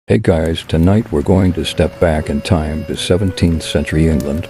Hey guys, tonight we're going to step back in time to 17th century England,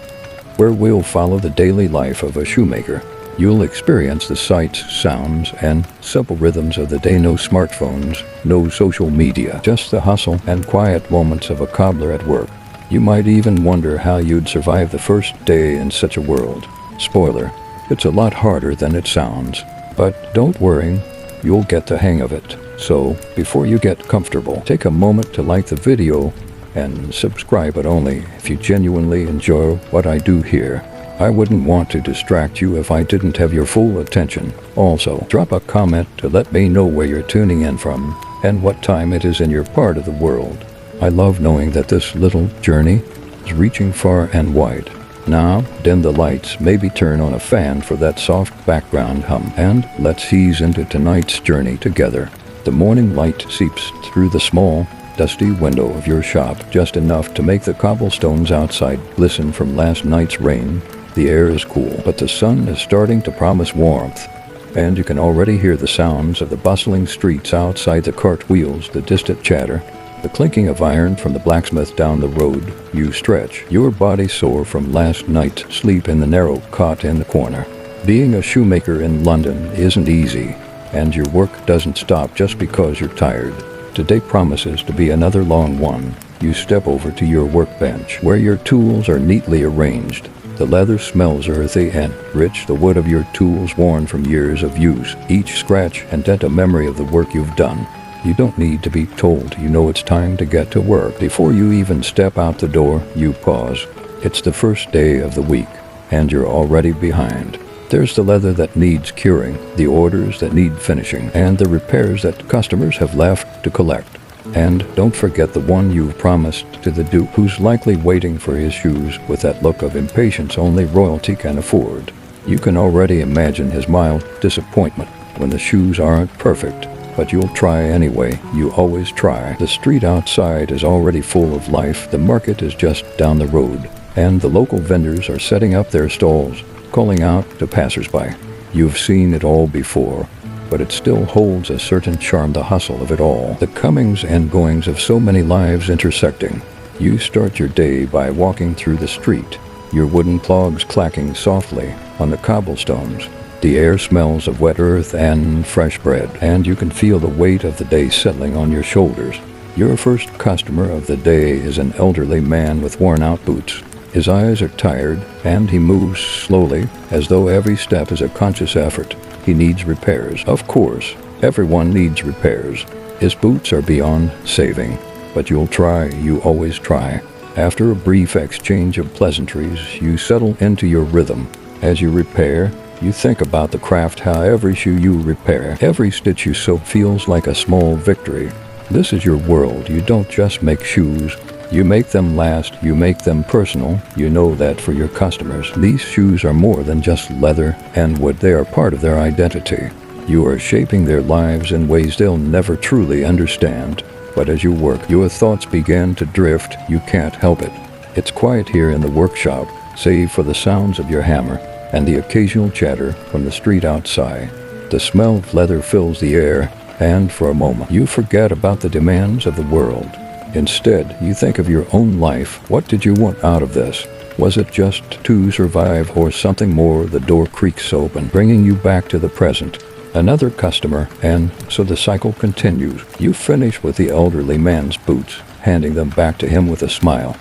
where we'll follow the daily life of a shoemaker. You'll experience the sights, sounds, and simple rhythms of the day. No smartphones, no social media, just the hustle and quiet moments of a cobbler at work. You might even wonder how you'd survive the first day in such a world. Spoiler, it's a lot harder than it sounds. But don't worry, you'll get the hang of it. So, before you get comfortable, take a moment to like the video and subscribe, but only if you genuinely enjoy what I do here. I wouldn't want to distract you if I didn't have your full attention. Also, drop a comment to let me know where you're tuning in from and what time it is in your part of the world. I love knowing that this little journey is reaching far and wide. Now, dim the lights, maybe turn on a fan for that soft background hum, and let's ease into tonight's journey together. The morning light seeps through the small, dusty window of your shop, just enough to make the cobblestones outside glisten from last night's rain. The air is cool, but the sun is starting to promise warmth, and you can already hear the sounds of the bustling streets outside, the cart wheels, the distant chatter, the clinking of iron from the blacksmith down the road. You stretch, your body sore from last night's sleep in the narrow cot in the corner. Being a shoemaker in London isn't easy, and your work doesn't stop just because you're tired. Today promises to be another long one. You step over to your workbench, where your tools are neatly arranged. The leather smells earthy and rich, the wood of your tools worn from years of use, each scratch and dent a memory of the work you've done. You don't need to be told, you know it's time to get to work. Before you even step out the door, you pause. It's the first day of the week, and you're already behind. There's the leather that needs curing, the orders that need finishing, and the repairs that customers have left to collect. And don't forget the one you've promised to the duke, who's likely waiting for his shoes with that look of impatience only royalty can afford. You can already imagine his mild disappointment when the shoes aren't perfect, but you'll try anyway. You always try. The street outside is already full of life. The market is just down the road, and the local vendors are setting up their stalls, calling out to passersby. You've seen it all before, but it still holds a certain charm, the hustle of it all, the comings and goings of so many lives intersecting. You start your day by walking through the street, your wooden clogs clacking softly on the cobblestones. The air smells of wet earth and fresh bread, and you can feel the weight of the day settling on your shoulders. Your first customer of the day is an elderly man with worn-out boots. His eyes are tired, and he moves slowly, as though every step is a conscious effort. He needs repairs. Of course, everyone needs repairs. His boots are beyond saving, but you'll try, you always try. After a brief exchange of pleasantries, you settle into your rhythm. As you repair, you think about the craft, how every shoe you repair, every stitch you sew feels like a small victory. This is your world. You don't just make shoes. You make them last, you make them personal. You know that for your customers. These shoes are more than just leather and wood. They are part of their identity. You are shaping their lives in ways they'll never truly understand. But as you work, your thoughts begin to drift. You can't help it. It's quiet here in the workshop, save for the sounds of your hammer and the occasional chatter from the street outside. The smell of leather fills the air, and for a moment, you forget about the demands of the world. Instead, you think of your own life. What did you want out of this? Was it just to survive or something more? The door creaks open, bringing you back to the present. Another customer, and so the cycle continues. You finish with the elderly man's boots, handing them back to him with a smile.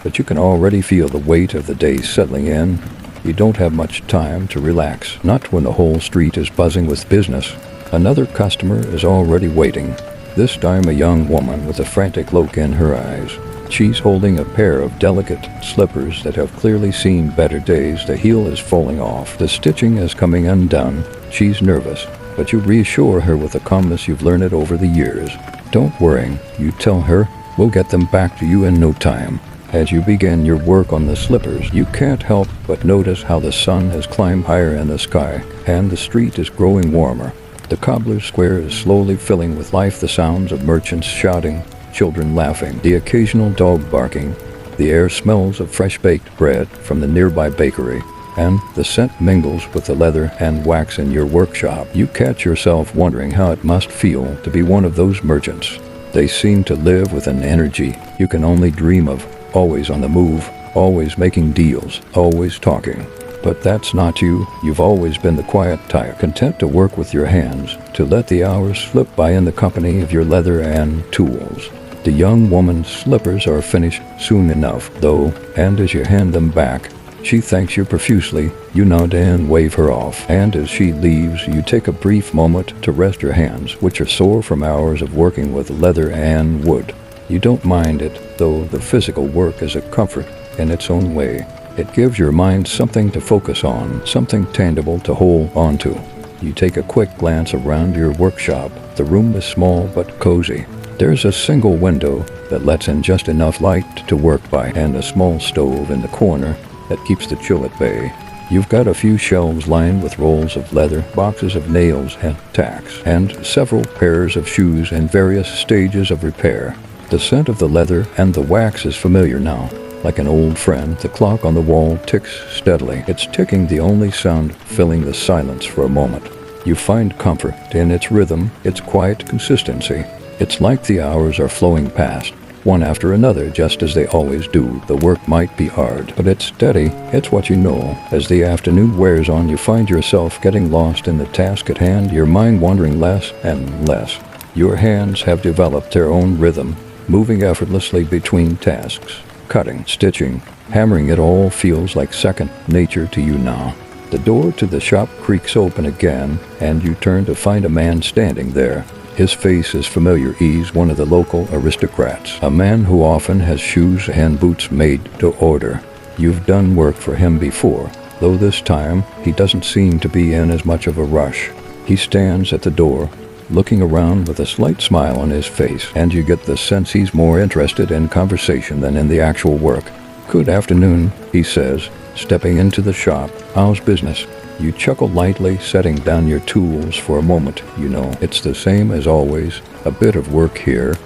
But you can already feel the weight of the day settling in. You don't have much time to relax, not when the whole street is buzzing with business. Another customer is already waiting. This time a young woman with a frantic look in her eyes. She's holding a pair of delicate slippers that have clearly seen better days. The heel is falling off. The stitching is coming undone. She's nervous, but you reassure her with the calmness you've learned over the years. Don't worry, you tell her, we'll get them back to you in no time. As you begin your work on the slippers, you can't help but notice how the sun has climbed higher in the sky, and the street is growing warmer. The cobbler's square is slowly filling with life, the sounds of merchants shouting, children laughing, the occasional dog barking. The air smells of fresh-baked bread from the nearby bakery, and the scent mingles with the leather and wax in your workshop. You catch yourself wondering how it must feel to be one of those merchants. They seem to live with an energy you can only dream of, always on the move, always making deals, always talking. But that's not you. You've always been the quiet type, content to work with your hands, to let the hours slip by in the company of your leather and tools. The young woman's slippers are finished soon enough, though, and as you hand them back, she thanks you profusely. You nod and wave her off, and as she leaves, you take a brief moment to rest your hands, which are sore from hours of working with leather and wood. You don't mind it, though the physical work is a comfort in its own way. It gives your mind something to focus on, something tangible to hold on to. You take a quick glance around your workshop. The room is small but cozy. There's a single window that lets in just enough light to work by, and a small stove in the corner that keeps the chill at bay. You've got a few shelves lined with rolls of leather, boxes of nails and tacks, and several pairs of shoes in various stages of repair. The scent of the leather and the wax is familiar now. Like an old friend, the clock on the wall ticks steadily. It's ticking, the only sound filling the silence for a moment. You find comfort in its rhythm, its quiet consistency. It's like the hours are flowing past, one after another, just as they always do. The work might be hard, but it's steady. It's what you know. As the afternoon wears on, you find yourself getting lost in the task at hand, your mind wandering less and less. Your hands have developed their own rhythm, moving effortlessly between tasks. Cutting, stitching, hammering, it all feels like second nature to you now. The door to the shop creaks open again, and you turn to find a man standing there. His face is familiar. He's one of the local aristocrats, a man who often has shoes and boots made to order. You've done work for him before, though this time he doesn't seem to be in as much of a rush. He stands at the door, looking around with a slight smile on his face, and you get the sense he's more interested in conversation than in the actual work. "Good afternoon," he says, stepping into the shop. "How's business?" You chuckle lightly, setting down your tools for a moment. You know, it's the same as always. A bit of work here,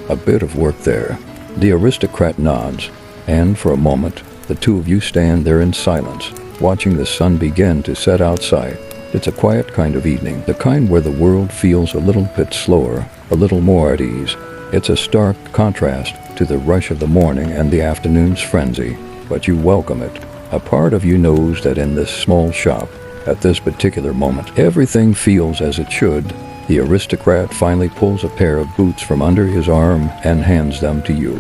a bit of work there. The aristocrat nods, and for a moment, the two of you stand there in silence, watching the sun begin to set outside. It's a quiet kind of evening, the kind where the world feels a little bit slower, a little more at ease. It's a stark contrast to the rush of the morning and the afternoon's frenzy, but you welcome it. A part of you knows that in this small shop, at this particular moment, everything feels as it should. The aristocrat finally pulls a pair of boots from under his arm and hands them to you.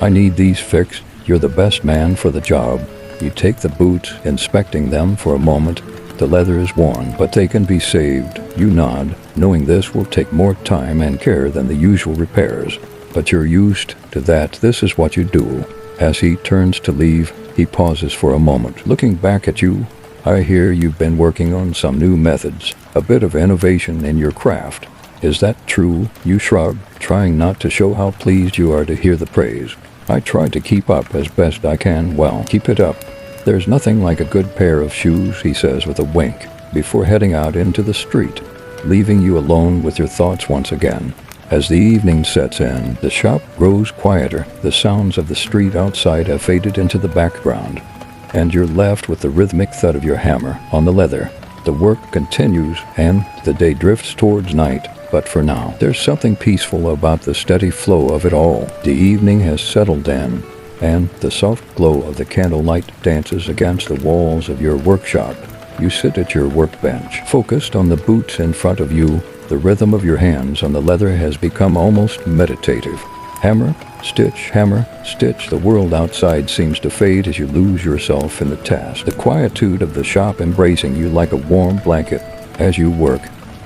"I need these fixed. You're the best man for the job." You take the boots, inspecting them for a moment. The leather is worn, but they can be saved. You nod, knowing this will take more time and care than the usual repairs. But you're used to that. This is what you do. As he turns to leave, he pauses for a moment, looking back at you. "I hear you've been working on some new methods, a bit of innovation in your craft. Is that true?" You shrug, trying not to show how pleased you are to hear the praise. "I try to keep up as best I can." "Well, keep it up. There's nothing like a good pair of shoes," he says with a wink, before heading out into the street, leaving you alone with your thoughts once again. As the evening sets in, the shop grows quieter. The sounds of the street outside have faded into the background, and you're left with the rhythmic thud of your hammer on the leather. The work continues, and the day drifts towards night. But for now, there's something peaceful about the steady flow of it all. The evening has settled in, and the soft glow of the candlelight dances against the walls of your workshop. You sit at your workbench, focused on the boots in front of you. The rhythm of your hands on the leather has become almost meditative. Hammer, stitch, hammer, stitch. The world outside seems to fade as you lose yourself in the task. The quietude of the shop embracing you like a warm blanket. As you work,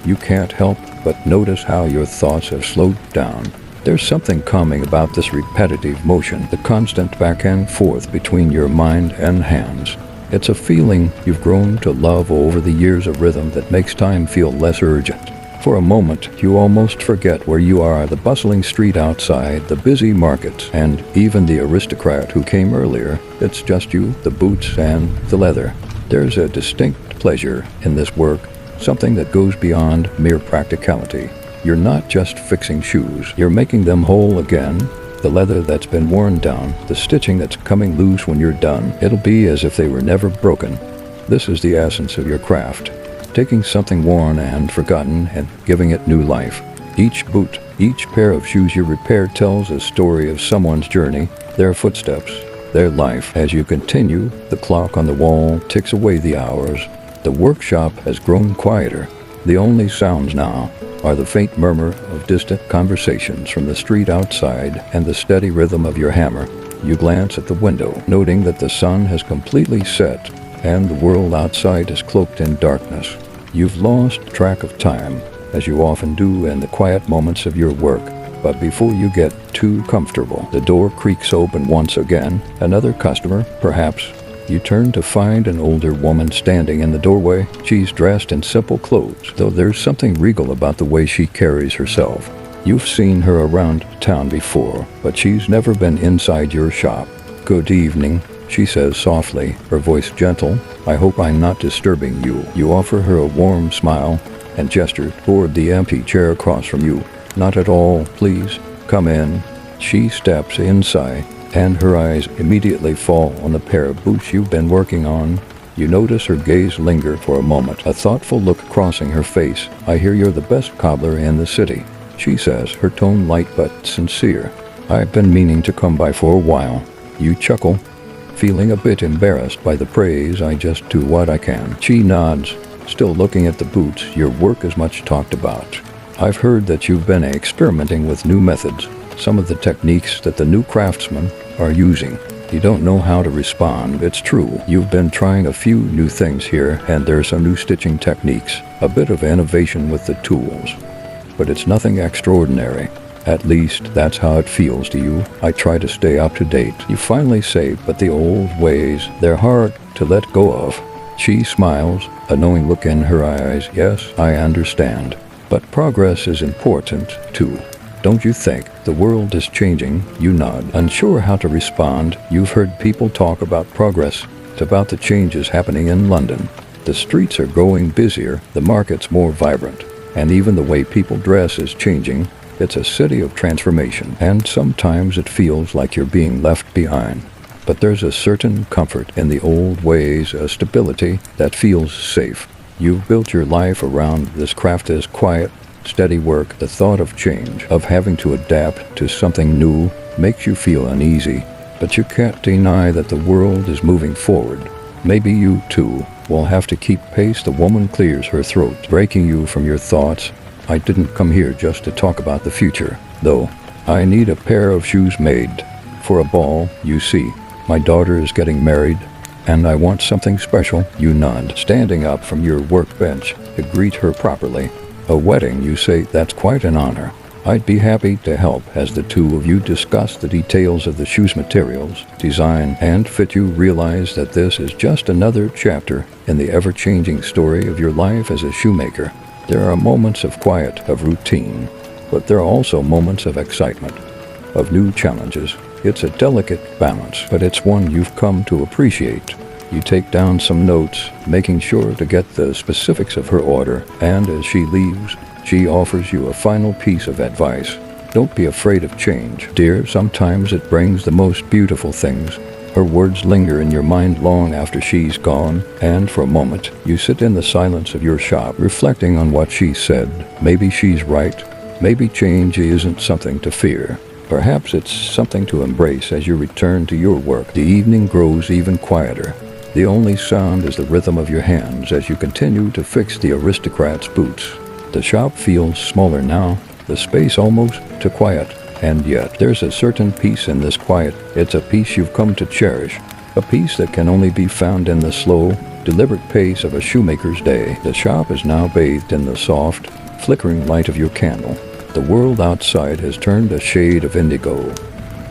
you can't help but notice how your thoughts have slowed down. There's something calming about this repetitive motion, the constant back and forth between your mind and hands. It's a feeling you've grown to love over the years of rhythm that makes time feel less urgent. For a moment, you almost forget where you are, the bustling street outside, the busy markets, and even the aristocrat who came earlier. It's just you, the boots, and the leather. There's a distinct pleasure in this work, something that goes beyond mere practicality. You're not just fixing shoes, you're making them whole again. The leather that's been worn down, the stitching that's coming loose when you're done. It'll be as if they were never broken. This is the essence of your craft, taking something worn and forgotten and giving it new life. Each boot, each pair of shoes you repair tells a story of someone's journey, their footsteps, their life. As you continue, the clock on the wall ticks away the hours. The workshop has grown quieter. The only sounds now are the faint murmur of distant conversations from the street outside and the steady rhythm of your hammer. You glance at the window, noting that the sun has completely set and the world outside is cloaked in darkness. You've lost track of time, as you often do in the quiet moments of your work. But before you get too comfortable, the door creaks open once again. Another customer, perhaps. You turn to find an older woman standing in the doorway. She's dressed in simple clothes, though there's something regal about the way she carries herself. You've seen her around town before, but she's never been inside your shop. "Good evening," she says softly, her voice gentle. "I hope I'm not disturbing you." You offer her a warm smile and gesture toward the empty chair across from you. "Not at all, please. Come in." She steps inside, and her eyes immediately fall on the pair of boots you've been working on. You notice her gaze linger for a moment, a thoughtful look crossing her face. "I hear you're the best cobbler in the city," she says, her tone light but sincere. "I've been meaning to come by for a while." You chuckle, feeling a bit embarrassed by the praise. "I just do what I can." She nods, still looking at the boots. "Your work is much talked about. I've heard that you've been experimenting with new methods, some of the techniques that the new craftsmen are using. You don't know how to respond. It's true. You've been trying a few new things here, and there's some new stitching techniques, a bit of innovation with the tools. But it's nothing extraordinary. At least that's how it feels to you. I try to stay up to date." You finally say, "But the old ways, they're hard to let go of." She smiles, a knowing look in her eyes. "Yes, I understand. But progress is important, too. Don't you think? The world is changing." You nod, unsure how to respond. You've heard people talk about progress. It's about the changes happening in London. The streets are growing busier, the market's more vibrant, and even the way people dress is changing. It's a city of transformation, and sometimes it feels like you're being left behind. But there's a certain comfort in the old ways, a stability that feels safe. You've built your life around this craft as quiet, steady work. The thought of change, of having to adapt to something new, makes you feel uneasy. But you can't deny that the world is moving forward. Maybe you, too, will have to keep pace. The woman clears her throat, breaking you from your thoughts. "I didn't come here just to talk about the future, though. I need a pair of shoes made for a ball, you see. My daughter is getting married, and I want something special." You nod, standing up from your workbench to greet her properly. "A wedding, you say? That's quite an honor. I'd be happy to help." As the two of you discuss the details of the shoes materials, design, and fit, you realize that this is just another chapter in the ever-changing story of your life as a shoemaker. There are moments of quiet, of routine, but there are also moments of excitement, of new challenges. It's a delicate balance, but it's one you've come to appreciate. You take down some notes, making sure to get the specifics of her order, and as she leaves, she offers you a final piece of advice. "Don't be afraid of change, dear. Sometimes it brings the most beautiful things." Her words linger in your mind long after she's gone, and for a moment, you sit in the silence of your shop, reflecting on what she said. Maybe she's right. Maybe change isn't something to fear. Perhaps it's something to embrace as you return to your work. The evening grows even quieter. The only sound is the rhythm of your hands as you continue to fix the aristocrat's boots. The shop feels smaller now, the space almost too quiet, and yet there's a certain peace in this quiet. It's a peace you've come to cherish, a peace that can only be found in the slow, deliberate pace of a shoemaker's day. The shop is now bathed in the soft, flickering light of your candle. The world outside has turned a shade of indigo,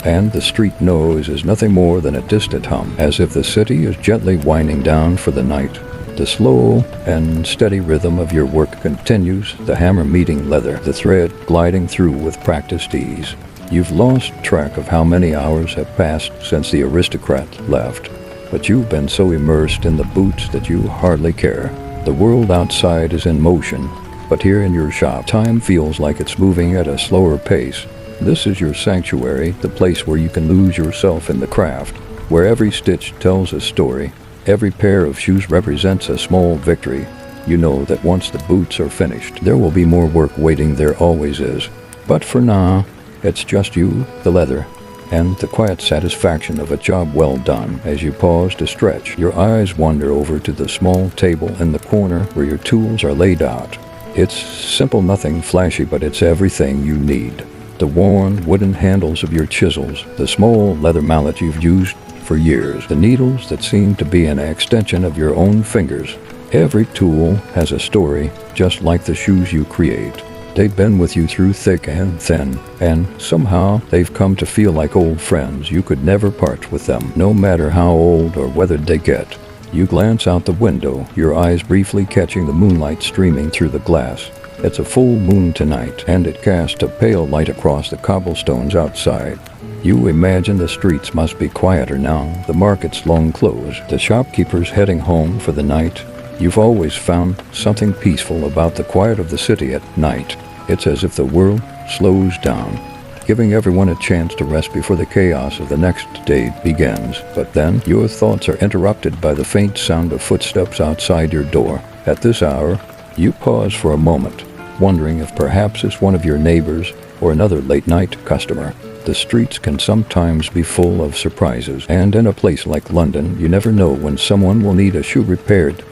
and the street noise is nothing more than a distant hum, as if the city is gently winding down for the night. The slow and steady rhythm of your work continues, the hammer meeting leather, the thread gliding through with practiced ease. You've lost track of how many hours have passed since the aristocrat left, but you've been so immersed in the boots that you hardly care. The world outside is in motion, but here in your shop, time feels like it's moving at a slower pace. This is your sanctuary, the place where you can lose yourself in the craft, where every stitch tells a story, every pair of shoes represents a small victory. You know that once the boots are finished, there will be more work waiting. There always is. But for now, it's just you, the leather, and the quiet satisfaction of a job well done. As you pause to stretch, your eyes wander over to the small table in the corner where your tools are laid out. It's simple, nothing flashy, but it's everything you need. The worn wooden handles of your chisels, the small leather mallet you've used for years, the needles that seem to be an extension of your own fingers. Every tool has a story, just like the shoes you create. They've been with you through thick and thin, and somehow they've come to feel like old friends. You could never part with them, no matter how old or weathered they get. You glance out the window, your eyes briefly catching the moonlight streaming through the glass. It's a full moon tonight, and it casts a pale light across the cobblestones outside. You imagine the streets must be quieter now, the markets long closed, the shopkeepers heading home for the night. You've always found something peaceful about the quiet of the city at night. It's as if the world slows down, giving everyone a chance to rest before the chaos of the next day begins. But then your thoughts are interrupted by the faint sound of footsteps outside your door. At this hour, you pause for a moment, wondering if perhaps it's one of your neighbors or another late-night customer. The streets can sometimes be full of surprises, and in a place like London, you never know when someone will need a shoe repaired.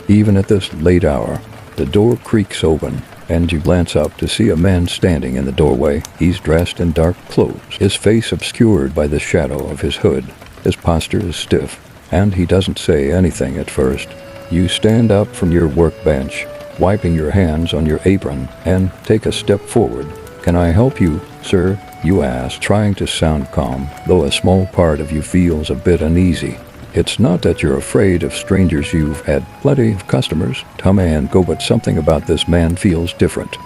Even at this late hour, the door creaks open, and you glance up to see a man standing in the doorway. He's dressed in dark clothes, his face obscured by the shadow of his hood. His posture is stiff, and he doesn't say anything at first. You stand up from your workbench, wiping your hands on your apron, and take a step forward. "Can I help you, sir?" you ask, trying to sound calm, though a small part of you feels a bit uneasy. It's not that you're afraid of strangers. You've had plenty of customers come and go, but something about this man feels different.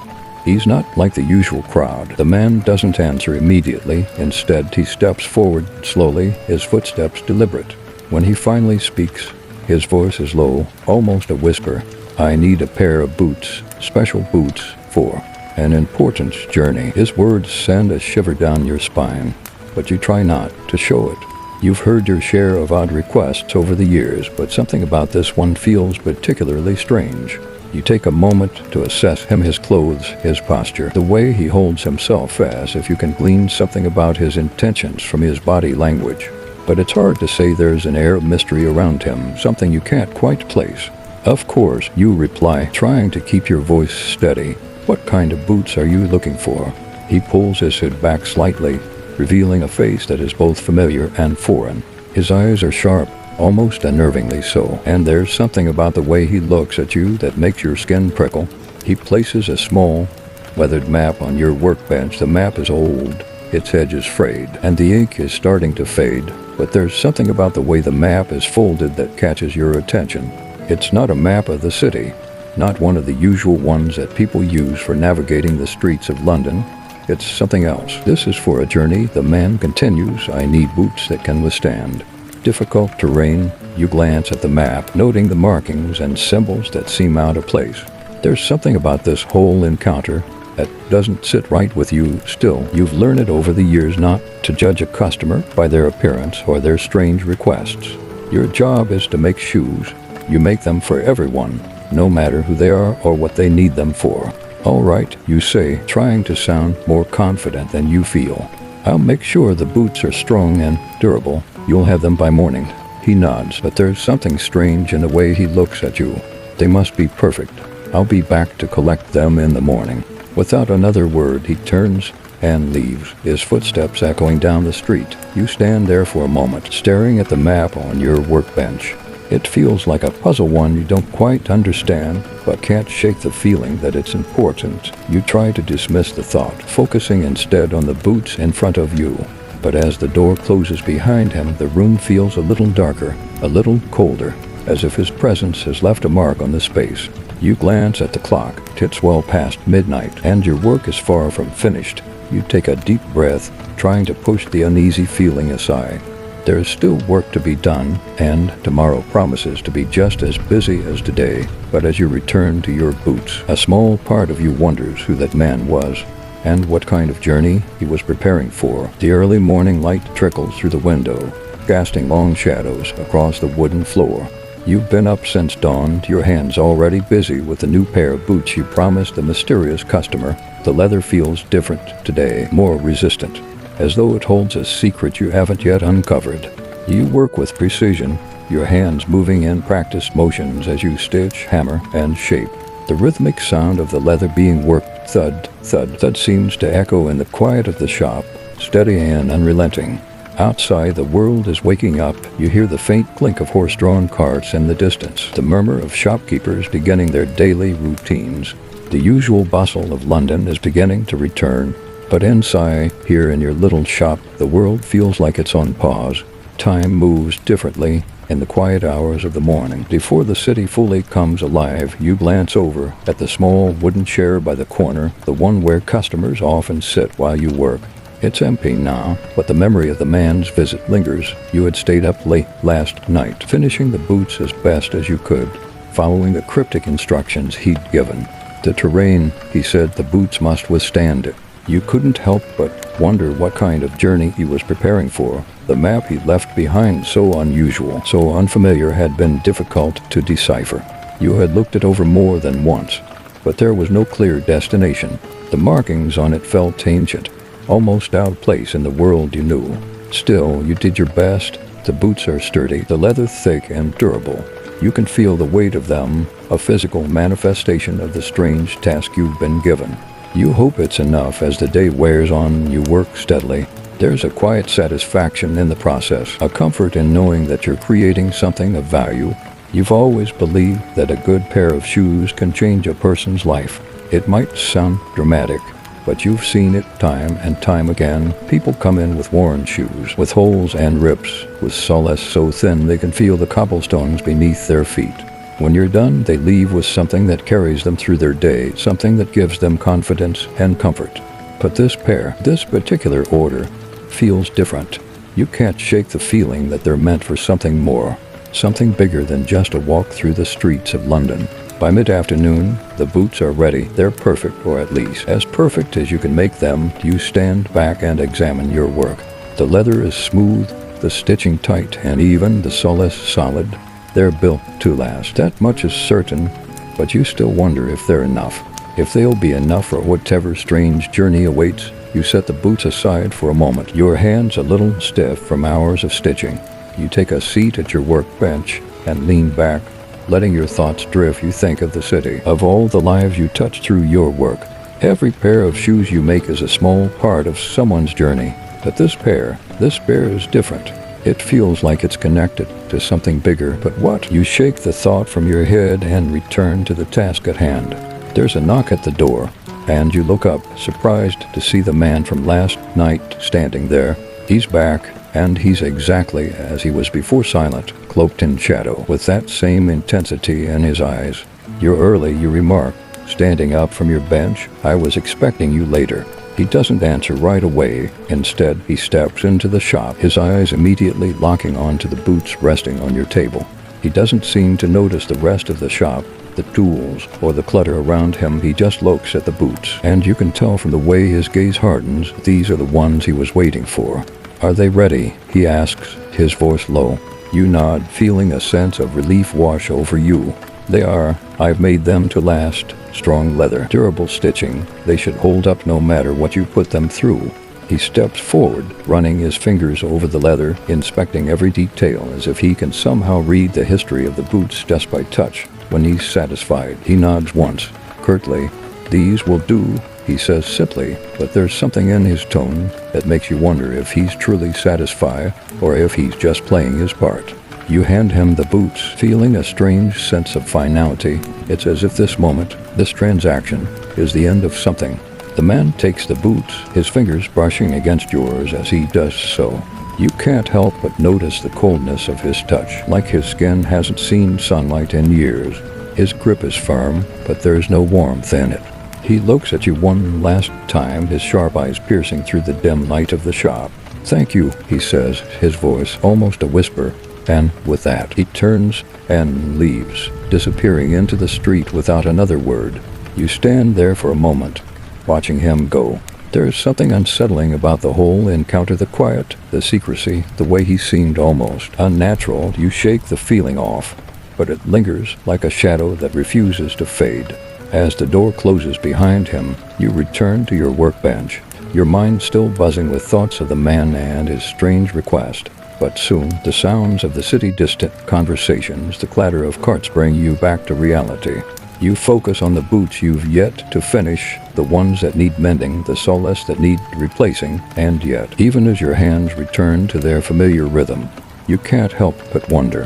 He's not like the usual crowd. The man doesn't answer immediately. Instead, he steps forward slowly, his footsteps deliberate. When he finally speaks, his voice is low, almost a whisper. "I need a pair of boots, special boots for an important journey." His words send a shiver down your spine, but you try not to show it. You've heard your share of odd requests over the years, but something about this one feels particularly strange. You take a moment to assess him, his clothes, his posture, the way he holds himself, as if you can glean something about his intentions from his body language. But it's hard to say. There's an air of mystery around him, something you can't quite place. "Of course," you reply, trying to keep your voice steady. "What kind of boots are you looking for?" He pulls his hood back slightly, revealing a face that is both familiar and foreign. His eyes are sharp, almost unnervingly so, and there's something about the way he looks at you that makes your skin prickle. He places a small, weathered map on your workbench. The map is old, its edges frayed, and the ink is starting to fade, but there's something about the way the map is folded that catches your attention. It's not a map of the city, not one of the usual ones that people use for navigating the streets of London. It's something else. "This is for a journey," the man continues. "I need boots that can withstand difficult terrain." You glance at the map, noting the markings and symbols that seem out of place. There's something about this whole encounter that doesn't sit right with you. Still, you've learned over the years not to judge a customer by their appearance or their strange requests. Your job is to make shoes. You make them for everyone, no matter who they are or what they need them for. "All right," you say, trying to sound more confident than you feel. "I'll make sure the boots are strong and durable. You'll have them by morning." He nods, but there's something strange in the way he looks at you. "They must be perfect. I'll be back to collect them in the morning." Without another word, he turns and leaves, his footsteps echoing down the street. You stand there for a moment, staring at the map on your workbench. It feels like a puzzle, one you don't quite understand, but can't shake the feeling that it's important. You try to dismiss the thought, focusing instead on the boots in front of you. But as the door closes behind him, the room feels a little darker, a little colder, as if his presence has left a mark on the space. You glance at the clock. It's well past midnight, and your work is far from finished. You take a deep breath, trying to push the uneasy feeling aside. There is still work to be done, and tomorrow promises to be just as busy as today. But as you return to your boots, a small part of you wonders who that man was, and what kind of journey he was preparing for. The early morning light trickles through the window, casting long shadows across the wooden floor. You've been up since dawn, your hands already busy with the new pair of boots you promised the mysterious customer. The leather feels different today, more resistant, as though it holds a secret you haven't yet uncovered. You work with precision, your hands moving in practiced motions as you stitch, hammer, and shape. The rhythmic sound of the leather being worked, thud, thud, thud, seems to echo in the quiet of the shop, steady and unrelenting. Outside, the world is waking up. You hear the faint clink of horse-drawn carts in the distance, the murmur of shopkeepers beginning their daily routines. The usual bustle of London is beginning to return, but inside, here in your little shop, the world feels like it's on pause. Time moves differently in the quiet hours of the morning. Before the city fully comes alive, you glance over at the small wooden chair by the corner, the one where customers often sit while you work. It's empty now, but the memory of the man's visit lingers. You had stayed up late last night, finishing the boots as best as you could, following the cryptic instructions he'd given. The terrain, he said, the boots must withstand it. You couldn't help but wonder what kind of journey he was preparing for. The map he left behind, so unusual, so unfamiliar, had been difficult to decipher. You had looked it over more than once, but there was no clear destination. The markings on it felt ancient, almost out of place in the world you knew. Still, you did your best. The boots are sturdy, the leather thick and durable. You can feel the weight of them, a physical manifestation of the strange task you've been given. You hope it's enough. As the day wears on, you work steadily. There's a quiet satisfaction in the process, a comfort in knowing that you're creating something of value. You've always believed that a good pair of shoes can change a person's life. It might sound dramatic, but you've seen it time and time again. People come in with worn shoes, with holes and rips, with soles so thin they can feel the cobblestones beneath their feet. When you're done, they leave with something that carries them through their day, something that gives them confidence and comfort. But this pair, this particular order, feels different. You can't shake the feeling that they're meant for something more, something bigger than just a walk through the streets of London. By mid-afternoon, the boots are ready. They're perfect, or at least as perfect as you can make them. You stand back and examine your work. The leather is smooth, the stitching tight, and even the soles solid. They're built to last. That much is certain, but you still wonder if they're enough. If they'll be enough for whatever strange journey awaits. You set the boots aside for a moment, your hands a little stiff from hours of stitching. You take a seat at your workbench and lean back, letting your thoughts drift. You think of the city, of all the lives you touch through your work. Every pair of shoes you make is a small part of someone's journey. But this pair is different. It feels like it's connected to something bigger. But what? You shake the thought from your head and return to the task at hand. There's a knock at the door, and you look up, surprised to see the man from last night standing there. He's back, and he's exactly as he was before, silent, cloaked in shadow, with that same intensity in his eyes. You're early, you remark, standing up from your bench. I was expecting you later. He doesn't answer right away. Instead, he steps into the shop, his eyes immediately locking onto the boots resting on your table. He doesn't seem to notice the rest of the shop, the tools, or the clutter around him. He just looks at the boots, and you can tell from the way his gaze hardens, these are the ones he was waiting for. Are they ready? He asks, his voice low. You nod, feeling a sense of relief wash over you. They are. I've made them to last. Strong leather, durable stitching. They should hold up no matter what you put them through. He steps forward, running his fingers over the leather, inspecting every detail as if he can somehow read the history of the boots just by touch. When he's satisfied, he nods once, curtly. These will do, he says simply, but there's something in his tone that makes you wonder if he's truly satisfied or if he's just playing his part. You hand him the boots, feeling a strange sense of finality. It's as if this moment, this transaction, is the end of something. The man takes the boots, his fingers brushing against yours as he does so. You can't help but notice the coldness of his touch, like his skin hasn't seen sunlight in years. His grip is firm, but there's no warmth in it. He looks at you one last time, his sharp eyes piercing through the dim light of the shop. Thank you, he says, his voice almost a whisper. And with that, he turns and leaves, disappearing into the street without another word. You stand there for a moment, watching him go. There's something unsettling about the whole encounter, the quiet, the secrecy, the way he seemed almost unnatural. You shake the feeling off. but it lingers like a shadow that refuses to fade. As the door closes behind him, you return to your workbench, your mind still buzzing with thoughts of the man and his strange request. But soon, the sounds of the city, distant conversations, the clatter of carts bring you back to reality. You focus on the boots you've yet to finish, the ones that need mending, the soles that need replacing, and yet, even as your hands return to their familiar rhythm, you can't help but wonder,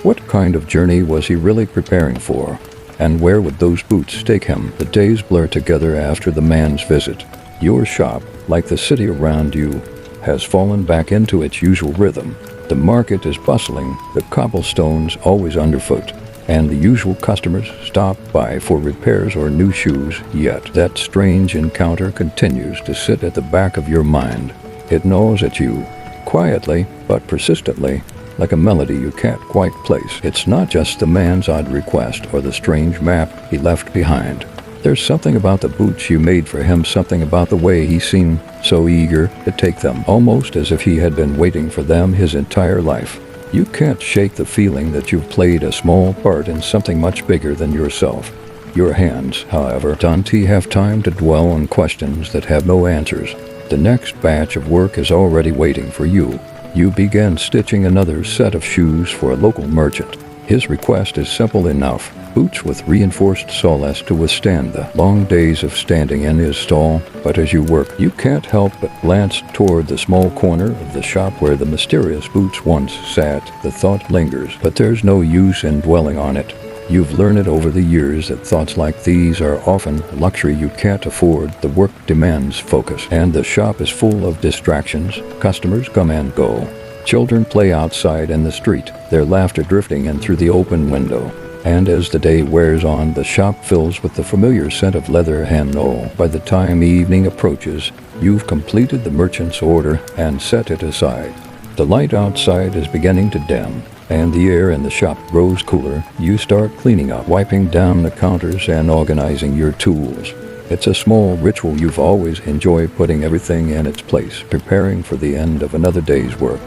what kind of journey was he really preparing for? And where would those boots take him? The days blur together after the man's visit. Your shop, like the city around you, has fallen back into its usual rhythm. The market is bustling, the cobblestones always underfoot, and the usual customers stop by for repairs or new shoes, yet that strange encounter continues to sit at the back of your mind. It gnaws at you, quietly but persistently, like a melody you can't quite place. It's not just the man's odd request or the strange map he left behind. There's something about the boots you made for him, something about the way he seemed so eager to take them, almost as if he had been waiting for them his entire life. You can't shake the feeling that you've played a small part in something much bigger than yourself. Your hands, however, don't have time to dwell on questions that have no answers. The next batch of work is already waiting for you. You begin stitching another set of shoes for a local merchant. His request is simple enough: boots with reinforced soles to withstand the long days of standing in his stall. But as you work, you can't help but glance toward the small corner of the shop where the mysterious boots once sat. The thought lingers, but there's no use in dwelling on it. You've learned over the years that thoughts like these are often a luxury you can't afford. The work demands focus, and the shop is full of distractions. Customers come and go. Children play outside in the street, their laughter drifting in through the open window. And as the day wears on, the shop fills with the familiar scent of leather and oil. By the time evening approaches, you've completed the merchant's order and set it aside. The light outside is beginning to dim, and the air in the shop grows cooler. You start cleaning up, wiping down the counters and organizing your tools. It's a small ritual you've always enjoyed, putting everything in its place, preparing for the end of another day's work.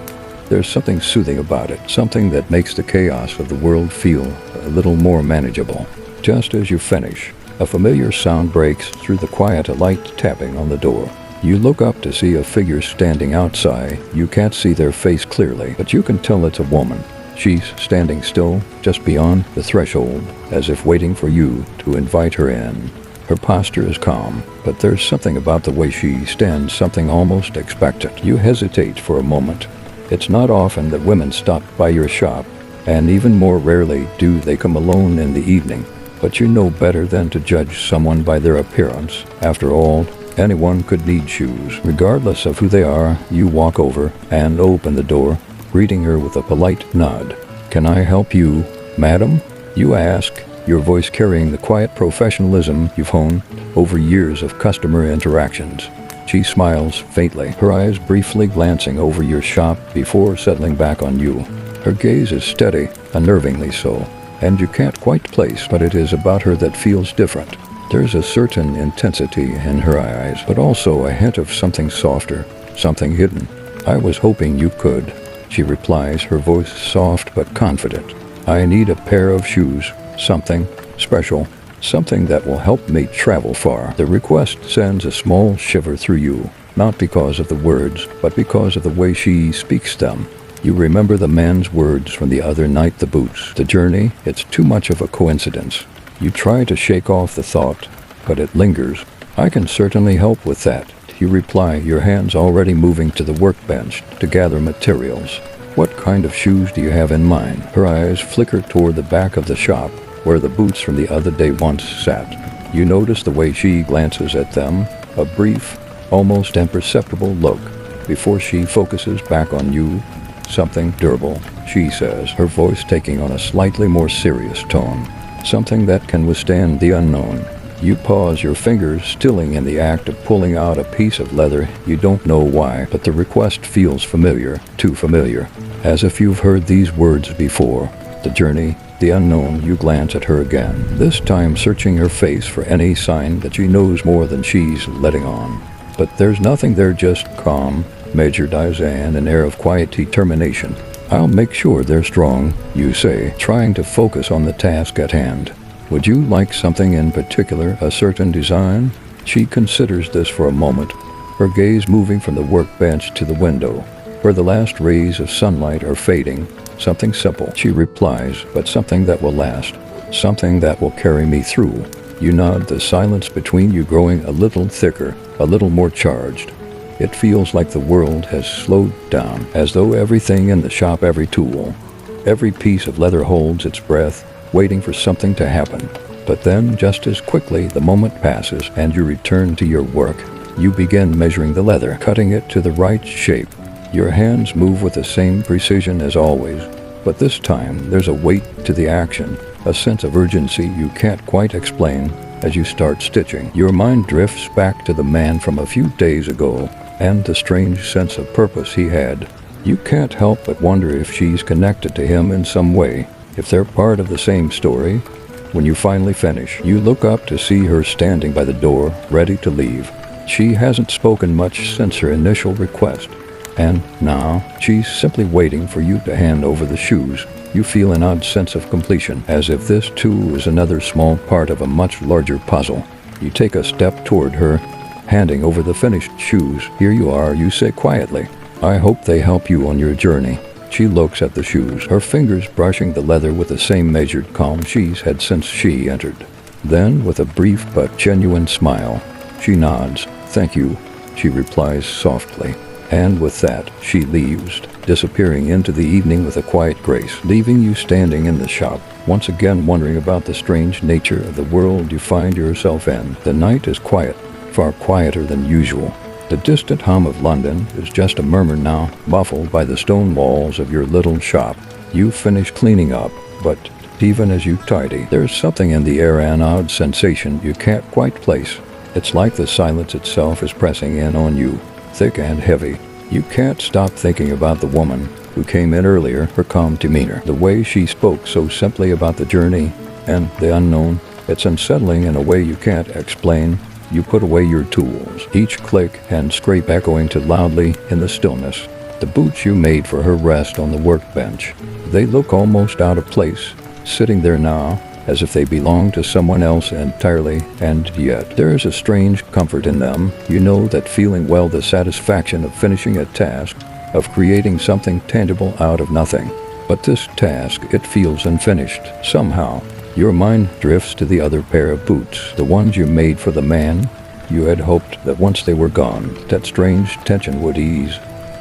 There's something soothing about it, something that makes the chaos of the world feel a little more manageable. Just as you finish, a familiar sound breaks through the quiet, a light tapping on the door. You look up to see a figure standing outside. You can't see their face clearly, but you can tell it's a woman. She's standing still, just beyond the threshold, as if waiting for you to invite her in. Her posture is calm, but there's something about the way she stands, something almost expectant. You hesitate for a moment. It's not often that women stop by your shop, and even more rarely do they come alone in the evening. But you know better than to judge someone by their appearance. After all, anyone could need shoes. Regardless of who they are, you walk over and open the door, greeting her with a polite nod. "Can I help you, madam?" you ask, your voice carrying the quiet professionalism you've honed over years of customer interactions. She smiles faintly, her eyes briefly glancing over your shop before settling back on you. Her gaze is steady, unnervingly so, and you can't quite place what it is about her that feels different. There's a certain intensity in her eyes, but also a hint of something softer, something hidden. "I was hoping you could," she replies, her voice soft but confident. "I need a pair of shoes, something special. Something that will help me travel far." The request sends a small shiver through you, not because of the words, but because of the way she speaks them. You remember the man's words from the other night, the boots, the journey. It's too much of a coincidence. You try to shake off the thought, but it lingers. "I can certainly help with that," you reply, your hands already moving to the workbench to gather materials. "What kind of shoes do you have in mind?" Her eyes flicker toward the back of the shop, where the boots from the other day once sat. You notice the way she glances at them, a brief, almost imperceptible look, before she focuses back on you. "Something durable," she says, her voice taking on a slightly more serious tone. "Something that can withstand the unknown." You pause, your fingers stilling in the act of pulling out a piece of leather. You don't know why, but the request feels familiar, too familiar, as if you've heard these words before. The journey, the unknown. You glance at her again, this time searching her face for any sign that she knows more than she's letting on. But there's nothing there, just calm, measured eyes and an air of quiet determination. "I'll make sure they're strong," you say, trying to focus on the task at hand. "Would you like something in particular, a certain design?" She considers this for a moment, her gaze moving from the workbench to the window, where the last rays of sunlight are fading. "Something simple," she replies, "but something that will last. Something that will carry me through." You nod, the silence between you growing a little thicker, a little more charged. It feels like the world has slowed down, as though everything in the shop, every tool, every piece of leather holds its breath, waiting for something to happen. But then, just as quickly, the moment passes and you return to your work. You begin measuring the leather, cutting it to the right shape. Your hands move with the same precision as always, but this time there's a weight to the action, a sense of urgency you can't quite explain. As you start stitching, your mind drifts back to the man from a few days ago and the strange sense of purpose he had. You can't help but wonder if she's connected to him in some way, if they're part of the same story. When you finally finish, you look up to see her standing by the door, ready to leave. She hasn't spoken much since her initial request, and now she's simply waiting for you to hand over the shoes. You feel an odd sense of completion, as if this too is another small part of a much larger puzzle. You take a step toward her, handing over the finished shoes. "Here you are," you say quietly. "I hope they help you on your journey." She looks at the shoes, her fingers brushing the leather with the same measured calm she's had since she entered. Then, with a brief but genuine smile, she nods. "Thank you," she replies softly. And with that, she leaves, disappearing into the evening with a quiet grace, leaving you standing in the shop, once again wondering about the strange nature of the world you find yourself in. The night is quiet, far quieter than usual. The distant hum of London is just a murmur now, muffled by the stone walls of your little shop. You finish cleaning up, but even as you tidy, there's something in the air, an odd sensation you can't quite place. It's like the silence itself is pressing in on you, thick and heavy. You can't stop thinking about the woman who came in earlier, her calm demeanor, the way she spoke so simply about the journey and the unknown. It's unsettling in a way you can't explain. You put away your tools, each click and scrape echoing too loudly in the stillness. The boots you made for her rest on the workbench. They look almost out of place, sitting there now, as if they belong to someone else entirely, and yet there is a strange comfort in them. You know that feeling, well, the satisfaction of finishing a task, of creating something tangible out of nothing. But this task, it feels unfinished, somehow. Your mind drifts to the other pair of boots, the ones you made for the man. You had hoped that once they were gone, that strange tension would ease.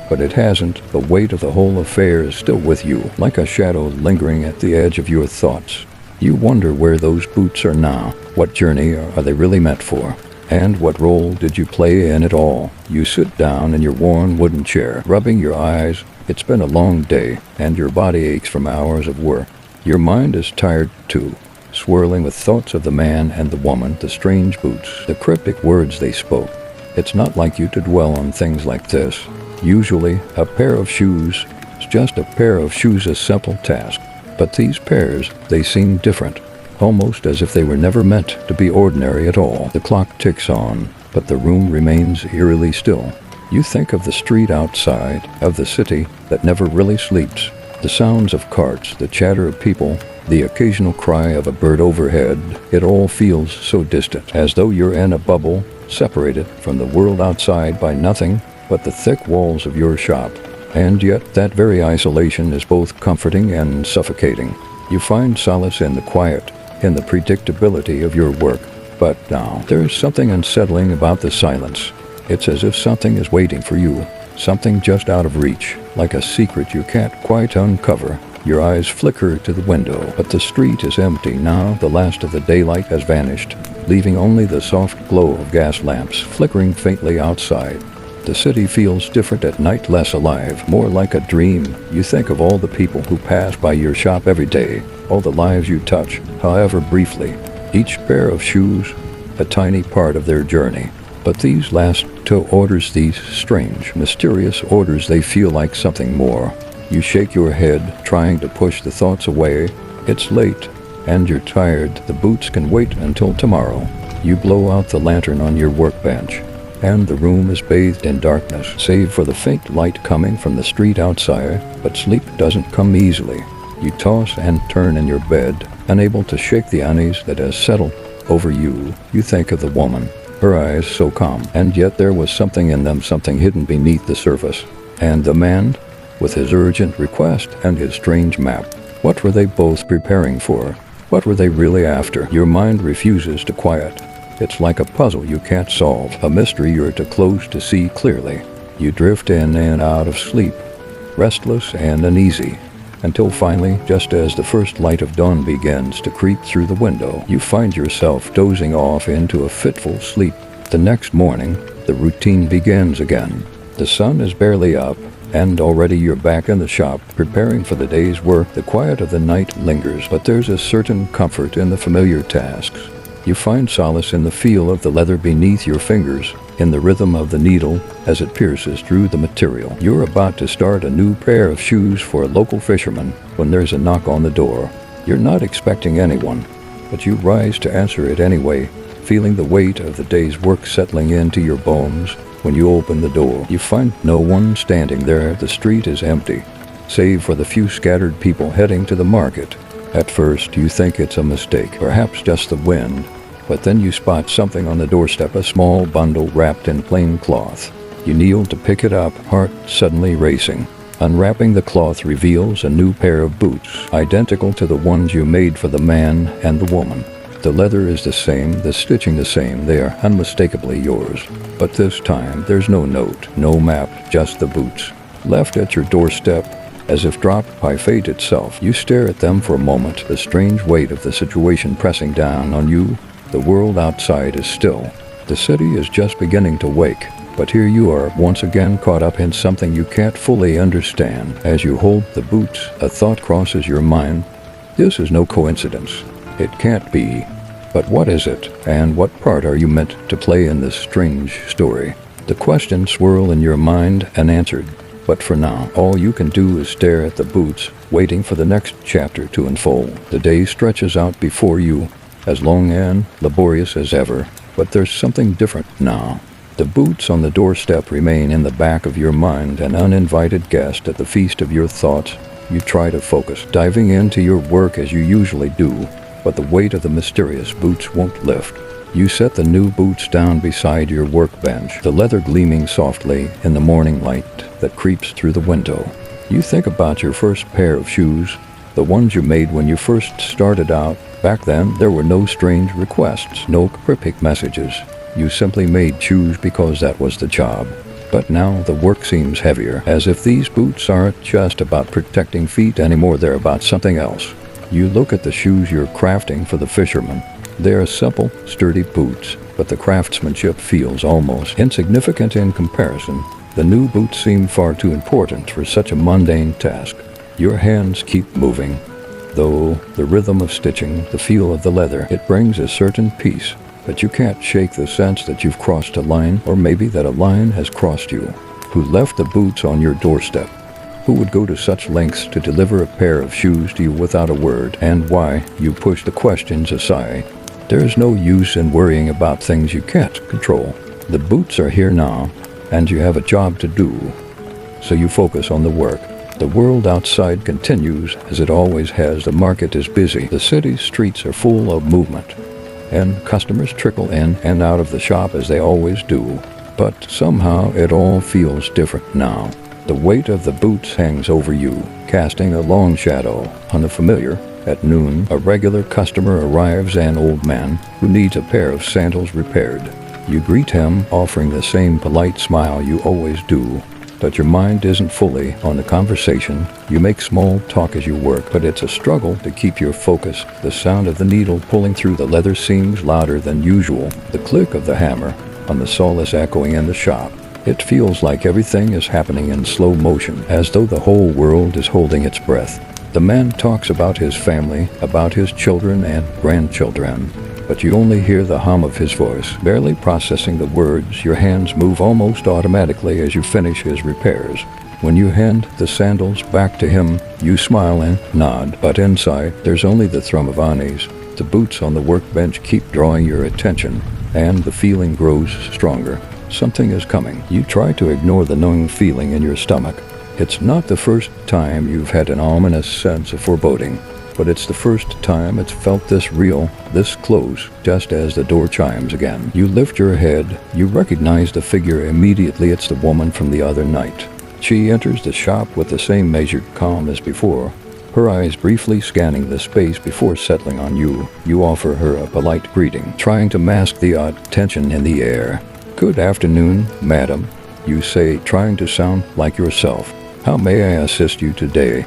But it hasn't. The weight of the whole affair is still with you, like a shadow lingering at the edge of your thoughts. You wonder where those boots are now. What journey are they really meant for? And what role did you play in it all? You sit down in your worn wooden chair, rubbing your eyes. It's been a long day, and your body aches from hours of work. Your mind is tired too, swirling with thoughts of the man and the woman, the strange boots, the cryptic words they spoke. It's not like you to dwell on things like this. Usually, a pair of shoes is just a pair of shoes, a simple task. But these pairs, they seem different, almost as if they were never meant to be ordinary at all. The clock ticks on, but the room remains eerily still. You think of the street outside, of the city that never really sleeps. The sounds of carts, the chatter of people, the occasional cry of a bird overhead, it all feels so distant, as though you're in a bubble, separated from the world outside by nothing but the thick walls of your shop. And yet that very isolation is both comforting and suffocating. You find solace in the quiet, in the predictability of your work. But now, there is something unsettling about the silence. It's as if something is waiting for you, something just out of reach, like a secret you can't quite uncover. Your eyes flicker to the window, but the street is empty now. The last of the daylight has vanished, leaving only the soft glow of gas lamps flickering faintly outside. The city feels different at night, less alive, more like a dream. You think of all the people who pass by your shop every day, all the lives you touch, however briefly. Each pair of shoes, a tiny part of their journey. But these last two orders, these strange, mysterious orders, they feel like something more. You shake your head, trying to push the thoughts away. It's late, and you're tired. The boots can wait until tomorrow. You blow out the lantern on your workbench. and the room is bathed in darkness, save for the faint light coming from the street outside. But sleep doesn't come easily. You toss and turn in your bed, unable to shake the unease that has settled over you. You think of the woman, her eyes so calm, and yet there was something in them, something hidden beneath the surface. And the man, with his urgent request and his strange map. What were they both preparing for? What were they really after? Your mind refuses to quiet. It's like a puzzle you can't solve, a mystery you're too close to see clearly. You drift in and out of sleep, restless and uneasy, until finally, just as the first light of dawn begins to creep through the window, you find yourself dozing off into a fitful sleep. The next morning, the routine begins again. The sun is barely up, and already you're back in the shop, preparing for the day's work. The quiet of the night lingers, but there's a certain comfort in the familiar tasks. You find solace in the feel of the leather beneath your fingers, in the rhythm of the needle as it pierces through the material. You're about to start a new pair of shoes for a local fisherman when there's a knock on the door. You're not expecting anyone, but you rise to answer it anyway, feeling the weight of the day's work settling into your bones. When you open the door, you find no one standing there. The street is empty, save for the few scattered people heading to the market. At first, you think it's a mistake, perhaps just the wind, but then you spot something on the doorstep, a small bundle wrapped in plain cloth. You kneel to pick it up, heart suddenly racing. Unwrapping the cloth reveals a new pair of boots, identical to the ones you made for the man and the woman. The leather is the same, the stitching the same, they are unmistakably yours. But this time, there's no note, no map, just the boots. Left at your doorstep, as if dropped by fate itself, you stare at them for a moment, the strange weight of the situation pressing down on you. The world outside is still. The city is just beginning to wake, but here you are, once again caught up in something you can't fully understand. As you hold the boots, a thought crosses your mind. This is no coincidence. It can't be. But what is it, and what part are you meant to play in this strange story? The questions swirl in your mind unanswered, but for now, all you can do is stare at the boots, waiting for the next chapter to unfold. The day stretches out before you, as long and laborious as ever, but there's something different now. The boots on the doorstep remain in the back of your mind, an uninvited guest at the feast of your thoughts. You try to focus, diving into your work as you usually do, but the weight of the mysterious boots won't lift. You set the new boots down beside your workbench, the leather gleaming softly in the morning light that creeps through the window. You think about your first pair of shoes, the ones you made when you first started out. Back then, there were no strange requests, no cryptic messages. You simply made shoes because that was the job. But now the work seems heavier, as if these boots aren't just about protecting feet anymore, they're about something else. You look at the shoes you're crafting for the fisherman. They are simple, sturdy boots, but the craftsmanship feels almost insignificant in comparison. The new boots seem far too important for such a mundane task. Your hands keep moving, though the rhythm of stitching, the feel of the leather, it brings a certain peace, but you can't shake the sense that you've crossed a line, or maybe that a line has crossed you. Who left the boots on your doorstep? Who would go to such lengths to deliver a pair of shoes to you without a word? And why? You push the questions aside. There's no use in worrying about things you can't control. The boots are here now, and you have a job to do. So you focus on the work. The world outside continues as it always has. The market is busy. The city's streets are full of movement, and customers trickle in and out of the shop as they always do. But somehow it all feels different now. The weight of the boots hangs over you, casting a long shadow on the familiar. At noon, a regular customer arrives, an old man who needs a pair of sandals repaired. You greet him, offering the same polite smile you always do, but your mind isn't fully on the conversation. You make small talk as you work, but it's a struggle to keep your focus. The sound of the needle pulling through the leather seems louder than usual. The click of the hammer on the saw is echoing in the shop. It feels like everything is happening in slow motion, as though the whole world is holding its breath. The man talks about his family, about his children and grandchildren, but you only hear the hum of his voice, barely processing the words. Your hands move almost automatically as you finish his repairs. When you hand the sandals back to him, you smile and nod, but inside, there's only the thrum of unease. The boots on the workbench keep drawing your attention, and the feeling grows stronger. Something is coming. You try to ignore the gnawing feeling in your stomach. It's not the first time you've had an ominous sense of foreboding, but it's the first time it's felt this real, this close, just as the door chimes again. You lift your head. You recognize the figure immediately. It's the woman from the other night. She enters the shop with the same measured calm as before, her eyes briefly scanning the space before settling on you. You offer her a polite greeting, trying to mask the odd tension in the air. "Good afternoon, madam," you say, trying to sound like yourself. "How may I assist you today?"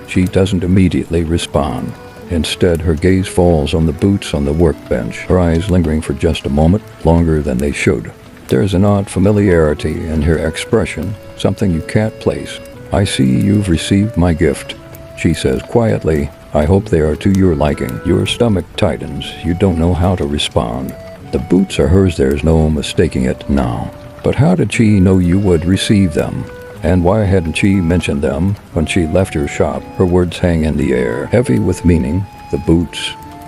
She doesn't immediately respond. Instead, her gaze falls on the boots on the workbench, her eyes lingering for just a moment, longer than they should. There's an odd familiarity in her expression, something you can't place. "I see you've received my gift," she says quietly. "I hope they are to your liking." Your stomach tightens. You don't know how to respond. The boots are hers. There's no mistaking it now. But how did she know you would receive them? And why hadn't she mentioned them when she left your shop? Her words hang in the air, heavy with meaning. The boots.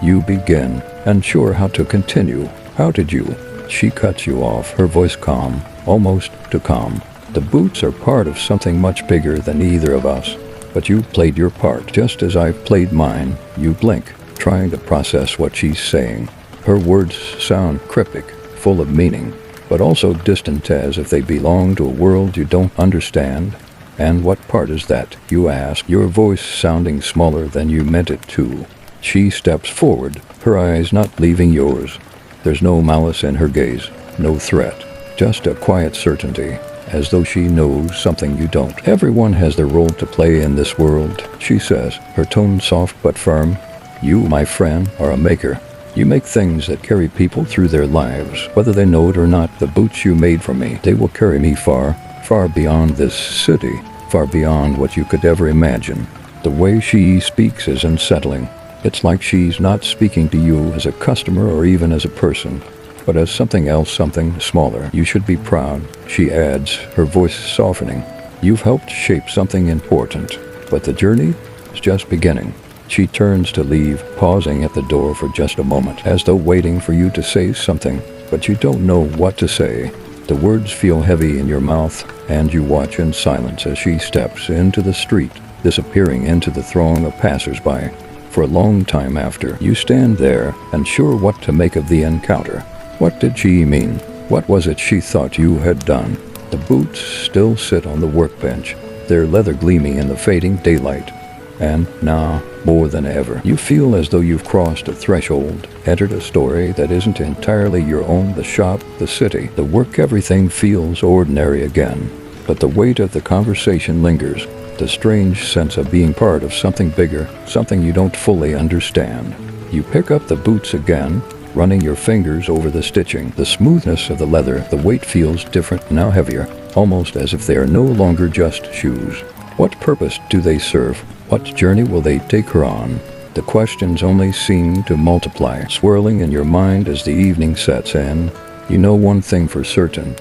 You begin, unsure how to continue. "How did you?" She cuts you off, her voice calm, almost too calm. "The boots are part of something much bigger than either of us. But you played your part, just as I've played mine." You blink, trying to process what she's saying. Her words sound cryptic, full of meaning, but also distant, as if they belong to a world you don't understand. "And what part is that?" you ask, your voice sounding smaller than you meant it to. She steps forward, her eyes not leaving yours. There's no malice in her gaze, no threat, just a quiet certainty, as though she knows something you don't. "Everyone has their role to play in this world," she says, her tone soft but firm. "You, my friend, are a maker. You make things that carry people through their lives, whether they know it or not. The boots you made for me, they will carry me far, far beyond this city, far beyond what you could ever imagine." The way she speaks is unsettling. It's like she's not speaking to you as a customer or even as a person, but as something else, something smaller. "You should be proud," she adds, her voice softening. "You've helped shape something important, but the journey is just beginning." She turns to leave, pausing at the door for just a moment, as though waiting for you to say something, but you don't know what to say. The words feel heavy in your mouth, and you watch in silence as she steps into the street, disappearing into the throng of passers-by. For a long time after, you stand there, unsure what to make of the encounter. What did she mean? What was it she thought you had done? The boots still sit on the workbench, their leather gleaming in the fading daylight. And now, more than ever, you feel as though you've crossed a threshold, entered a story that isn't entirely your own. The shop, the city, the work, everything feels ordinary again. But the weight of the conversation lingers, the strange sense of being part of something bigger, something you don't fully understand. You pick up the boots again, running your fingers over the stitching. The smoothness of the leather, the weight feels different, now heavier, almost as if they are no longer just shoes. What purpose do they serve? What journey will they take her on? The questions only seem to multiply, swirling in your mind as the evening sets in. You know one thing for certain.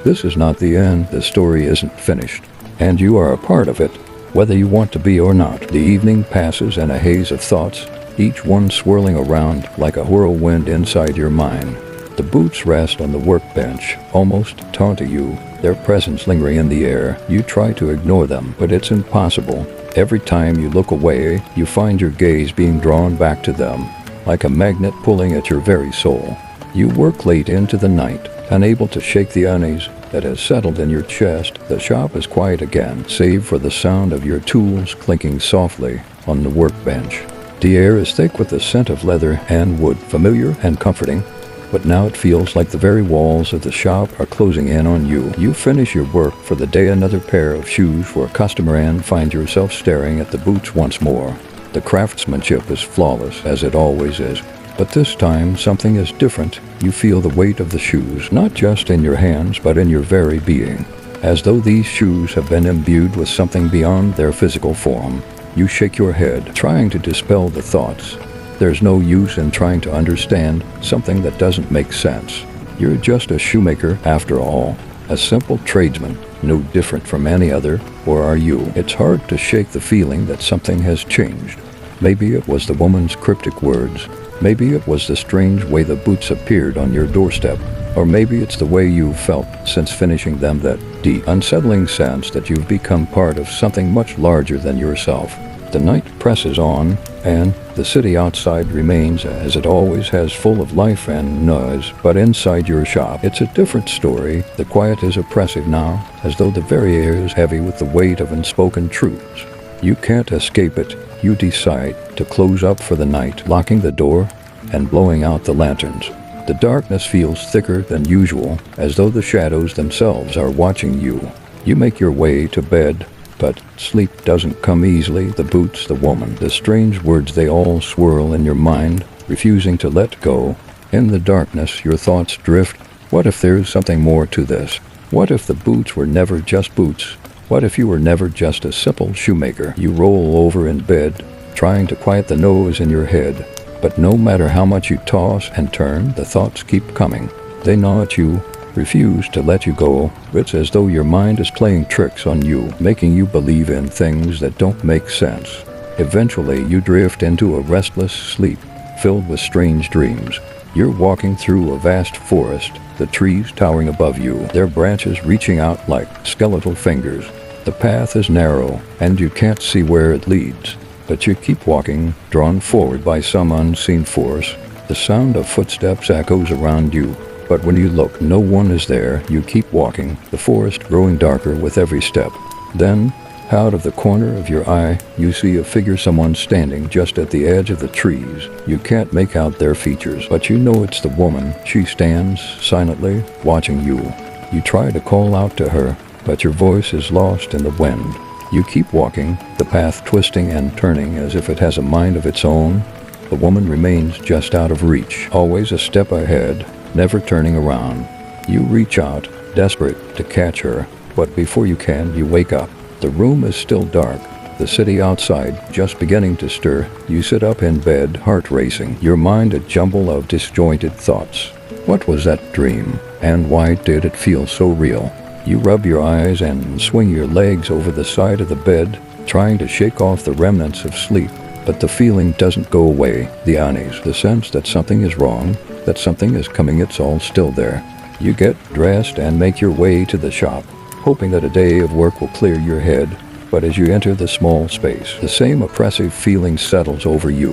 This is not the end. The story isn't finished, and you are a part of it, whether you want to be or not. The evening passes in a haze of thoughts, each one swirling around like a whirlwind inside your mind. The boots rest on the workbench, almost taunting you, their presence lingering in the air. You try to ignore them, but it's impossible. Every time you look away, you find your gaze being drawn back to them, like a magnet pulling at your very soul. You work late into the night, unable to shake the unease that has settled in your chest. The shop is quiet again, save for the sound of your tools clinking softly on the workbench. The air is thick with the scent of leather and wood, familiar and comforting, but now it feels like the very walls of the shop are closing in on you. You finish your work for the day, another pair of shoes for a customer, and find yourself staring at the boots once more. The craftsmanship is flawless, as it always is, but this time something is different. You feel the weight of the shoes, not just in your hands, but in your very being, as though these shoes have been imbued with something beyond their physical form. You shake your head, trying to dispel the thoughts. There's no use in trying to understand something that doesn't make sense. You're just a shoemaker after all, a simple tradesman, no different from any other, or are you? It's hard to shake the feeling that something has changed. Maybe it was the woman's cryptic words. Maybe it was the strange way the boots appeared on your doorstep. Or maybe it's the way you've felt since finishing them, that deep, unsettling sense that you've become part of something much larger than yourself. The night presses on, and the city outside remains as it always has, full of life and noise. But inside your shop, it's a different story. The quiet is oppressive now, as though the very air is heavy with the weight of unspoken truths. You can't escape it. You decide to close up for the night, locking the door and blowing out the lanterns. The darkness feels thicker than usual, as though the shadows themselves are watching you. You make your way to bed, but sleep doesn't come easily. The boots, the woman, the strange words, they all swirl in your mind, refusing to let go. In the darkness, your thoughts drift. What if there's something more to this? What if the boots were never just boots? What if you were never just a simple shoemaker? You roll over in bed, trying to quiet the noise in your head. But no matter how much you toss and turn, the thoughts keep coming. They gnaw at you, refuse to let you go. It's as though your mind is playing tricks on you, making you believe in things that don't make sense. Eventually, you drift into a restless sleep, filled with strange dreams. You're walking through a vast forest, the trees towering above you, their branches reaching out like skeletal fingers. The path is narrow, and you can't see where it leads. But you keep walking, drawn forward by some unseen force. The sound of footsteps echoes around you. But when you look, no one is there. You keep walking, the forest growing darker with every step. Then, out of the corner of your eye, you see a figure, someone standing just at the edge of the trees. You can't make out their features, but you know it's the woman. She stands silently, watching you. You try to call out to her, but your voice is lost in the wind. You keep walking, the path twisting and turning as if it has a mind of its own. The woman remains just out of reach, always a step ahead, never turning around. You reach out, desperate to catch her, but before you can, you wake up. The room is still dark, the city outside just beginning to stir. You sit up in bed, heart racing, your mind a jumble of disjointed thoughts. What was that dream, and why did it feel so real? You rub your eyes and swing your legs over the side of the bed, trying to shake off the remnants of sleep. But the feeling doesn't go away. The unease, the sense that something is wrong, that something is coming, it's all still there. You get dressed and make your way to the shop, hoping that a day of work will clear your head. But as you enter the small space, the same oppressive feeling settles over you.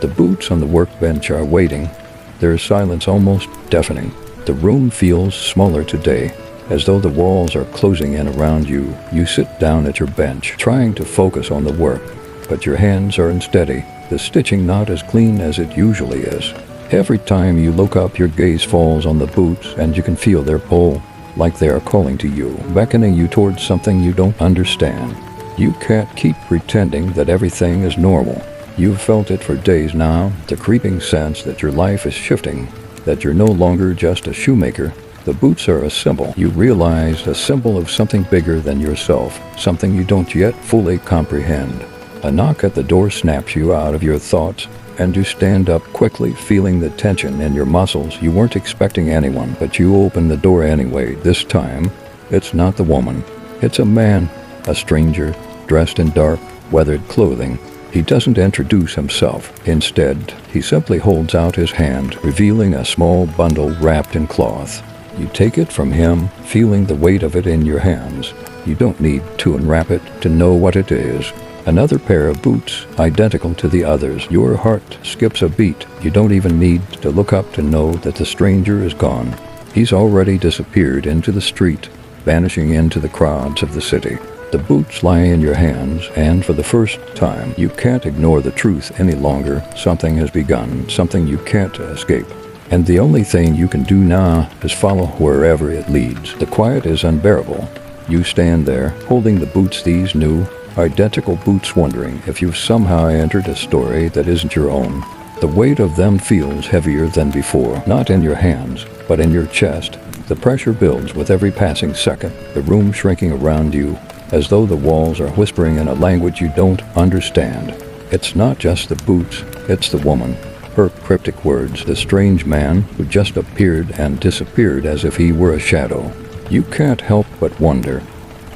The boots on the workbench are waiting, their silence almost deafening. The room feels smaller today, as though the walls are closing in around you. You sit down at your bench, trying to focus on the work, but your hands are unsteady, the stitching not as clean as it usually is. Every time you look up, your gaze falls on the boots, and you can feel their pull, like they are calling to you, beckoning you towards something you don't understand. You can't keep pretending that everything is normal. You've felt it for days now, the creeping sense that your life is shifting, that you're no longer just a shoemaker. The boots are a symbol. You realize a symbol of something bigger than yourself, something you don't yet fully comprehend. A knock at the door snaps you out of your thoughts, and you stand up quickly, feeling the tension in your muscles. You weren't expecting anyone, but you open the door anyway. This time, it's not the woman. It's a man, a stranger, dressed in dark, weathered clothing. He doesn't introduce himself. Instead, he simply holds out his hand, revealing a small bundle wrapped in cloth. You take it from him, feeling the weight of it in your hands. You don't need to unwrap it to know what it is. Another pair of boots, identical to the others. Your heart skips a beat. You don't even need to look up to know that the stranger is gone. He's already disappeared into the street, vanishing into the crowds of the city. The boots lie in your hands, and for the first time, you can't ignore the truth any longer. Something has begun, something you can't escape. And the only thing you can do now is follow wherever it leads. The quiet is unbearable. You stand there, holding the boots, these new, identical boots, wondering if you've somehow entered a story that isn't your own. The weight of them feels heavier than before, not in your hands, but in your chest. The pressure builds with every passing second, the room shrinking around you, as though the walls are whispering in a language you don't understand. It's not just the boots, it's the woman. Her cryptic words, the strange man who just appeared and disappeared as if he were a shadow. You can't help but wonder,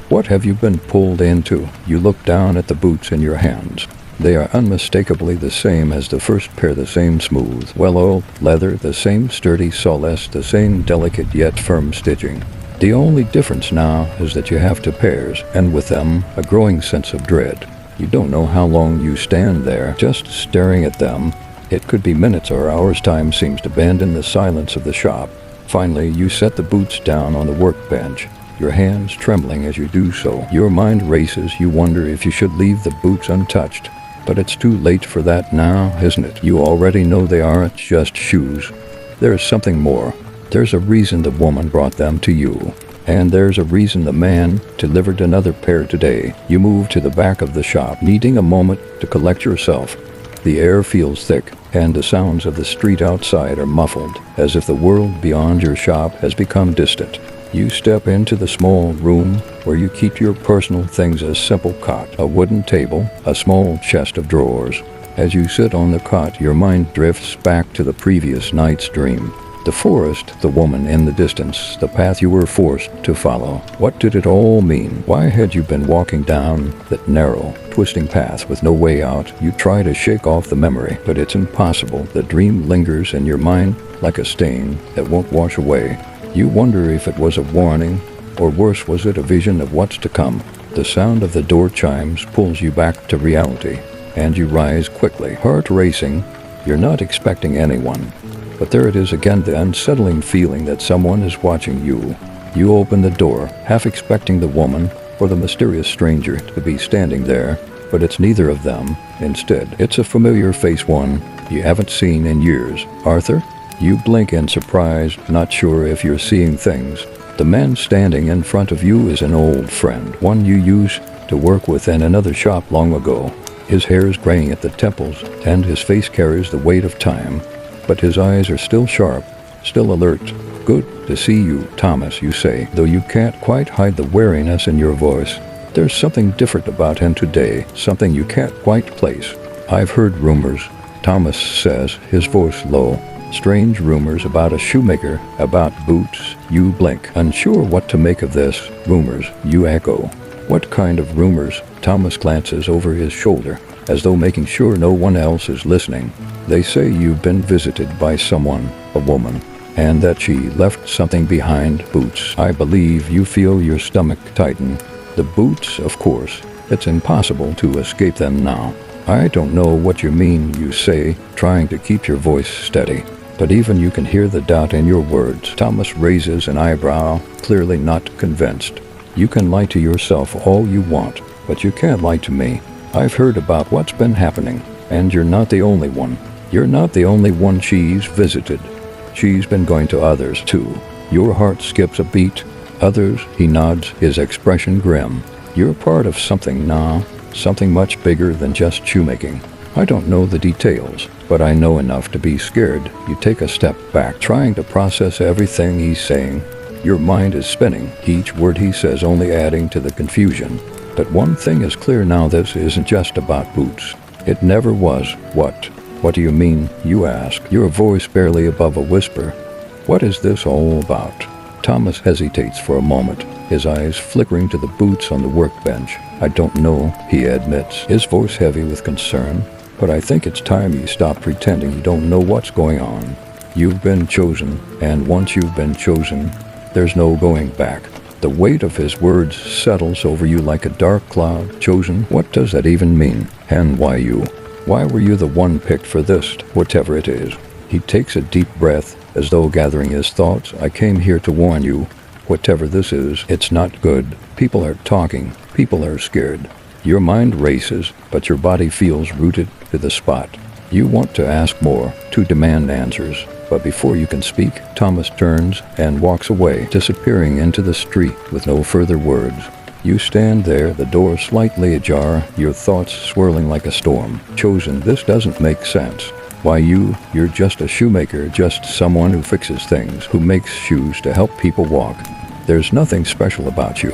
what have you been pulled into? You look down at the boots in your hands. They are unmistakably the same as the first pair, the same smooth, well-oiled leather, the same sturdy solace, the same delicate yet firm stitching. The only difference now is that you have two pairs, and with them, a growing sense of dread. You don't know how long you stand there, just staring at them. It could be minutes or hours. Time seems to bend in the silence of the shop. Finally, you set the boots down on the workbench, your hands trembling as you do so. Your mind races. You wonder if you should leave the boots untouched. But it's too late for that now, isn't it? You already know they aren't just shoes. There's something more. There's a reason the woman brought them to you. And there's a reason the man delivered another pair today. You move to the back of the shop, needing a moment to collect yourself. The air feels thick, and the sounds of the street outside are muffled, as if the world beyond your shop has become distant. You step into the small room where you keep your personal things: a simple cot, a wooden table, a small chest of drawers. As you sit on the cot, your mind drifts back to the previous night's dream. The forest, the woman in the distance, the path you were forced to follow. What did it all mean? Why had you been walking down that narrow, twisting path with no way out? You try to shake off the memory, but it's impossible. The dream lingers in your mind like a stain that won't wash away. You wonder if it was a warning, or worse, was it a vision of what's to come? The sound of the door chimes pulls you back to reality, and you rise quickly, heart racing. You're not expecting anyone. But there it is again, the unsettling feeling that someone is watching you. You open the door, half expecting the woman or the mysterious stranger to be standing there, but it's neither of them. Instead, it's a familiar face, one you haven't seen in years. Arthur? You blink in surprise, not sure if you're seeing things. The man standing in front of you is an old friend, one you used to work with in another shop long ago. His hair is graying at the temples, and his face carries the weight of time. But his eyes are still sharp, still alert. Good to see you, Thomas, you say, though you can't quite hide the wariness in your voice. There's something different about him today, something you can't quite place. I've heard rumors, Thomas says, his voice low. Strange rumors about a shoemaker, about boots. You blink, unsure what to make of this. Rumors, you echo. What kind of rumors? Thomas glances over his shoulder, as though making sure no one else is listening. They say you've been visited by someone, a woman, and that she left something behind. Boots. I believe. You feel your stomach tighten. The boots, of course. It's impossible to escape them now. I don't know what you mean, you say, trying to keep your voice steady. But even you can hear the doubt in your words. Thomas raises an eyebrow, clearly not convinced. You can lie to yourself all you want, but you can't lie to me. I've heard about what's been happening, and you're not the only one. You're not the only one she's visited. She's been going to others, too. Your heart skips a beat. Others, he nods, his expression grim. You're part of something now, something much bigger than just shoemaking. I don't know the details, but I know enough to be scared. You take a step back, trying to process everything he's saying. Your mind is spinning, each word he says only adding to the confusion. But one thing is clear now: this isn't just about boots. It never was. What? What do you mean? You ask, your voice barely above a whisper. What is this all about? Thomas hesitates for a moment, his eyes flickering to the boots on the workbench. I don't know, he admits, his voice heavy with concern. But I think it's time you stop pretending you don't know what's going on. You've been chosen, and once you've been chosen, there's no going back. The weight of his words settles over you like a dark cloud. Chosen? What does that even mean? And why you? Why were you the one picked for this, whatever it is? He takes a deep breath, as though gathering his thoughts. I came here to warn you. Whatever this is, it's not good. People are talking. People are scared. Your mind races, but your body feels rooted to the spot. You want to ask more, to demand answers. But before you can speak, Thomas turns and walks away, disappearing into the street with no further words. You stand there, the door slightly ajar, your thoughts swirling like a storm. Chosen, this doesn't make sense. Why you're just a shoemaker, just someone who fixes things, who makes shoes to help people walk. There's nothing special about you.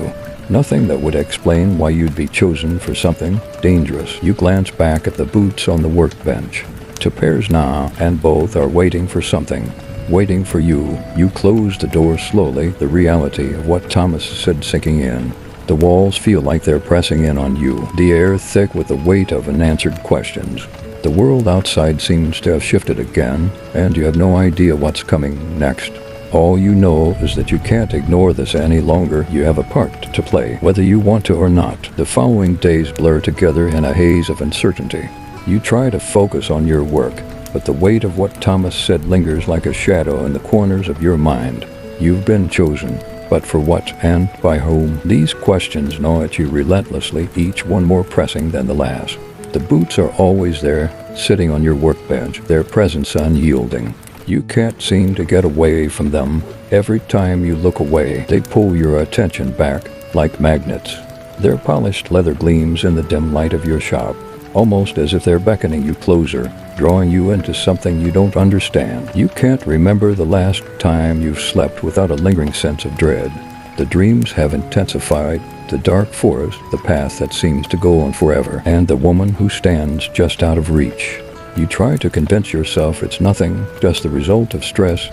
Nothing that would explain why you'd be chosen for something dangerous. You glance back at the boots on the workbench. Two pairs now, and both are waiting for something. Waiting for you. You close the door slowly, the reality of what Thomas said sinking in. The walls feel like they're pressing in on you, the air thick with the weight of unanswered questions. The world outside seems to have shifted again, and you have no idea what's coming next. All you know is that you can't ignore this any longer. You have a part to play, whether you want to or not. The following days blur together in a haze of uncertainty. You try to focus on your work, but the weight of what Thomas said lingers like a shadow in the corners of your mind. You've been chosen, but for what and by whom? These questions gnaw at you relentlessly, each one more pressing than the last. The boots are always there, sitting on your workbench, their presence unyielding. You can't seem to get away from them. Every time you look away, they pull your attention back like magnets. Their polished leather gleams in the dim light of your shop, almost as if they're beckoning you closer, drawing you into something you don't understand. You can't remember the last time you've slept without a lingering sense of dread. The dreams have intensified, the dark forest, the path that seems to go on forever, and the woman who stands just out of reach. You try to convince yourself it's nothing, just the result of stress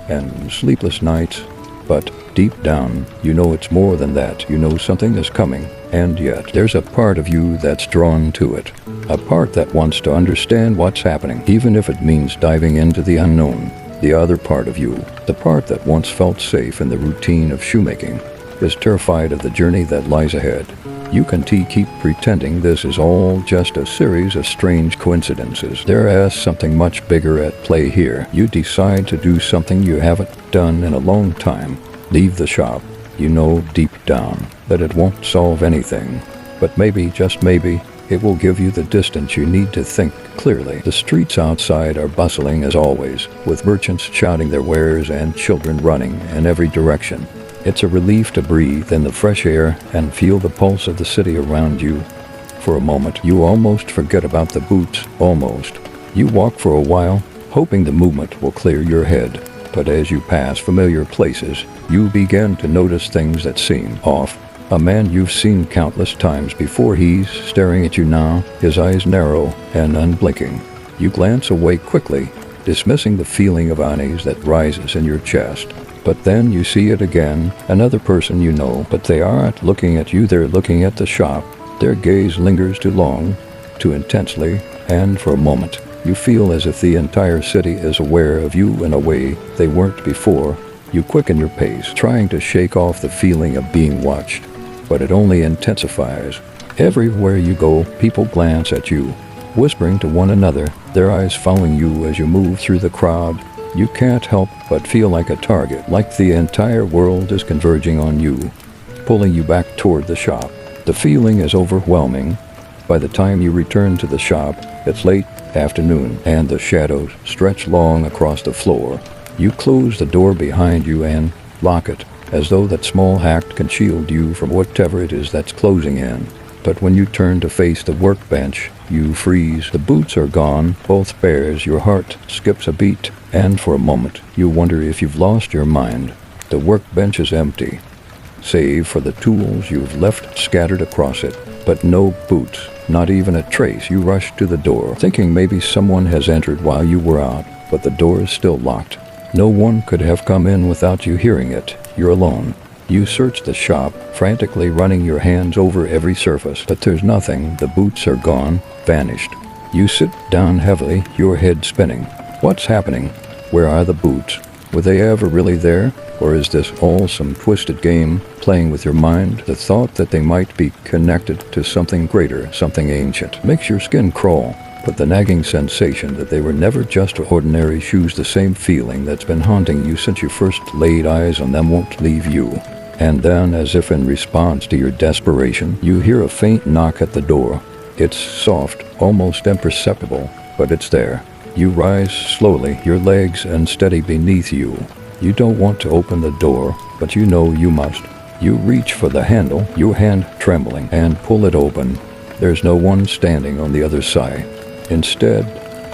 and sleepless nights, but deep down, you know it's more than that. You know something is coming, and yet there's a part of you that's drawn to it, a part that wants to understand what's happening, even if it means diving into the unknown. The other part of you, the part that once felt safe in the routine of shoemaking, is terrified of the journey that lies ahead. You can keep pretending this is all just a series of strange coincidences. There is something much bigger at play here. You decide to do something you haven't done in a long time. Leave the shop. You know deep down that it won't solve anything. But maybe, just maybe, it will give you the distance you need to think clearly. The streets outside are bustling as always, with merchants shouting their wares and children running in every direction. It's a relief to breathe in the fresh air and feel the pulse of the city around you. For a moment, you almost forget about the boots, almost. You walk for a while, hoping the movement will clear your head. But as you pass familiar places, you begin to notice things that seem off. A man you've seen countless times before, he's staring at you now, his eyes narrow and unblinking. You glance away quickly, dismissing the feeling of unease that rises in your chest. But then you see it again, another person you know, but they aren't looking at you, they're looking at the shop. Their gaze lingers too long, too intensely, and for a moment, you feel as if the entire city is aware of you in a way they weren't before. You quicken your pace, trying to shake off the feeling of being watched, but it only intensifies. Everywhere you go, people glance at you, whispering to one another, their eyes following you as you move through the crowd. You can't help but feel like a target, like the entire world is converging on you, pulling you back toward the shop. The feeling is overwhelming. By the time you return to the shop, it's late afternoon, and the shadows stretch long across the floor. You close the door behind you and lock it, as though that small act can shield you from whatever it is that's closing in. But when you turn to face the workbench, you freeze. The boots are gone, both pairs. Your heart skips a beat, and for a moment, you wonder if you've lost your mind. The workbench is empty, save for the tools you've left scattered across it. But no boots, not even a trace. You rush to the door, thinking maybe someone has entered while you were out, but the door is still locked. No one could have come in without you hearing it. You're alone. You search the shop, frantically running your hands over every surface, but there's nothing. The boots are gone, vanished. You sit down heavily, your head spinning. What's happening? Where are the boots? Were they ever really there? Or is this all some twisted game playing with your mind? The thought that they might be connected to something greater, something ancient, makes your skin crawl. But the nagging sensation that they were never just ordinary shoes, the same feeling that's been haunting you since you first laid eyes on them, won't leave you. And then, as if in response to your desperation, you hear a faint knock at the door. It's soft, almost imperceptible, but it's there. You rise slowly, your legs unsteady beneath you. You don't want to open the door, but you know you must. You reach for the handle, your hand trembling, and pull it open. There's no one standing on the other side. Instead,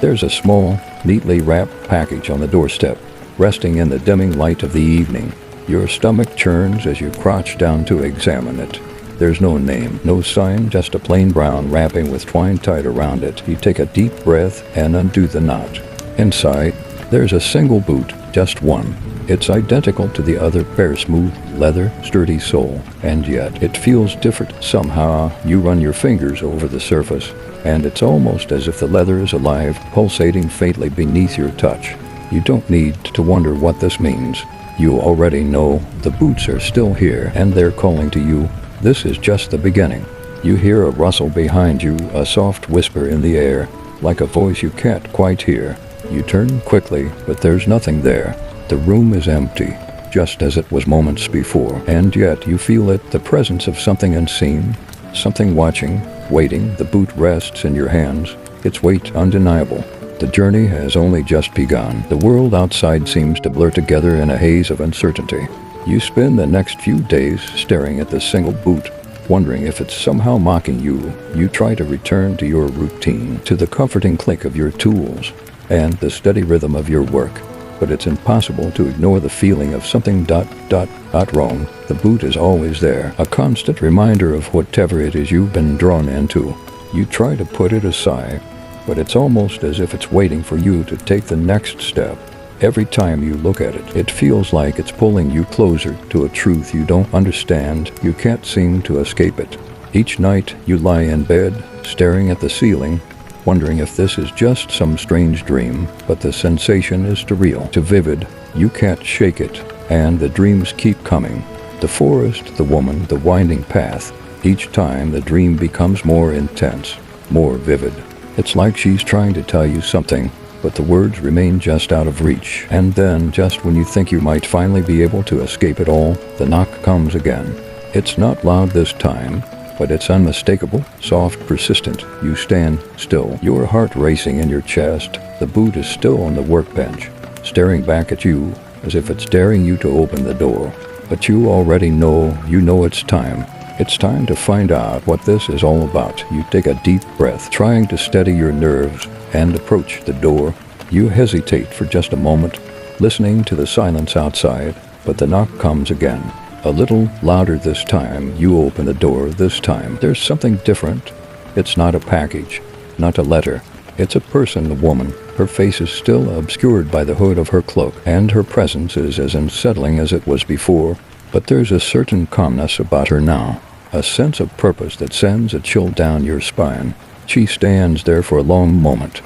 there's a small, neatly wrapped package on the doorstep, resting in the dimming light of the evening. Your stomach churns as you crouch down to examine it. There's no name, no sign, just a plain brown wrapping with twine tied around it. You take a deep breath and undo the knot. Inside, there's a single boot, just one. It's identical to the other pair, smooth leather, sturdy sole, and yet it feels different somehow. You run your fingers over the surface, and it's almost as if the leather is alive, pulsating faintly beneath your touch. You don't need to wonder what this means. You already know the boots are still here, and they're calling to you. This is just the beginning. You hear a rustle behind you, a soft whisper in the air, like a voice you can't quite hear. You turn quickly, but there's nothing there. The room is empty, just as it was moments before, and yet you feel it, the presence of something unseen, something watching, waiting. The boot rests in your hands, its weight undeniable. The journey has only just begun. The world outside seems to blur together in a haze of uncertainty. You spend the next few days staring at the single boot, wondering if it's somehow mocking you. You try to return to your routine, to the comforting click of your tools, and the steady rhythm of your work. But it's impossible to ignore the feeling of something wrong. The boot is always there, a constant reminder of whatever it is you've been drawn into. You try to put it aside, but it's almost as if it's waiting for you to take the next step. Every time you look at it, it feels like it's pulling you closer to a truth you don't understand. You can't seem to escape it. Each night you lie in bed, staring at the ceiling, wondering if this is just some strange dream, but the sensation is too real, too vivid. You can't shake it, and the dreams keep coming. The forest, the woman, the winding path. Each time the dream becomes more intense, more vivid. It's like she's trying to tell you something, but the words remain just out of reach. And then, just when you think you might finally be able to escape it all, the knock comes again. It's not loud this time, but it's unmistakable, soft, persistent. You stand still, your heart racing in your chest. The boot is still on the workbench, staring back at you, as if it's daring you to open the door. But you already know, it's time. It's time to find out what this is all about. You take a deep breath, trying to steady your nerves, and approach the door. You hesitate for just a moment, listening to the silence outside, but the knock comes again. A little louder this time. You open the door this time. There's something different. It's not a package, not a letter. It's a person, a woman. Her face is still obscured by the hood of her cloak, and her presence is as unsettling as it was before. But there's a certain calmness about her now, a sense of purpose that sends a chill down your spine. She stands there for a long moment,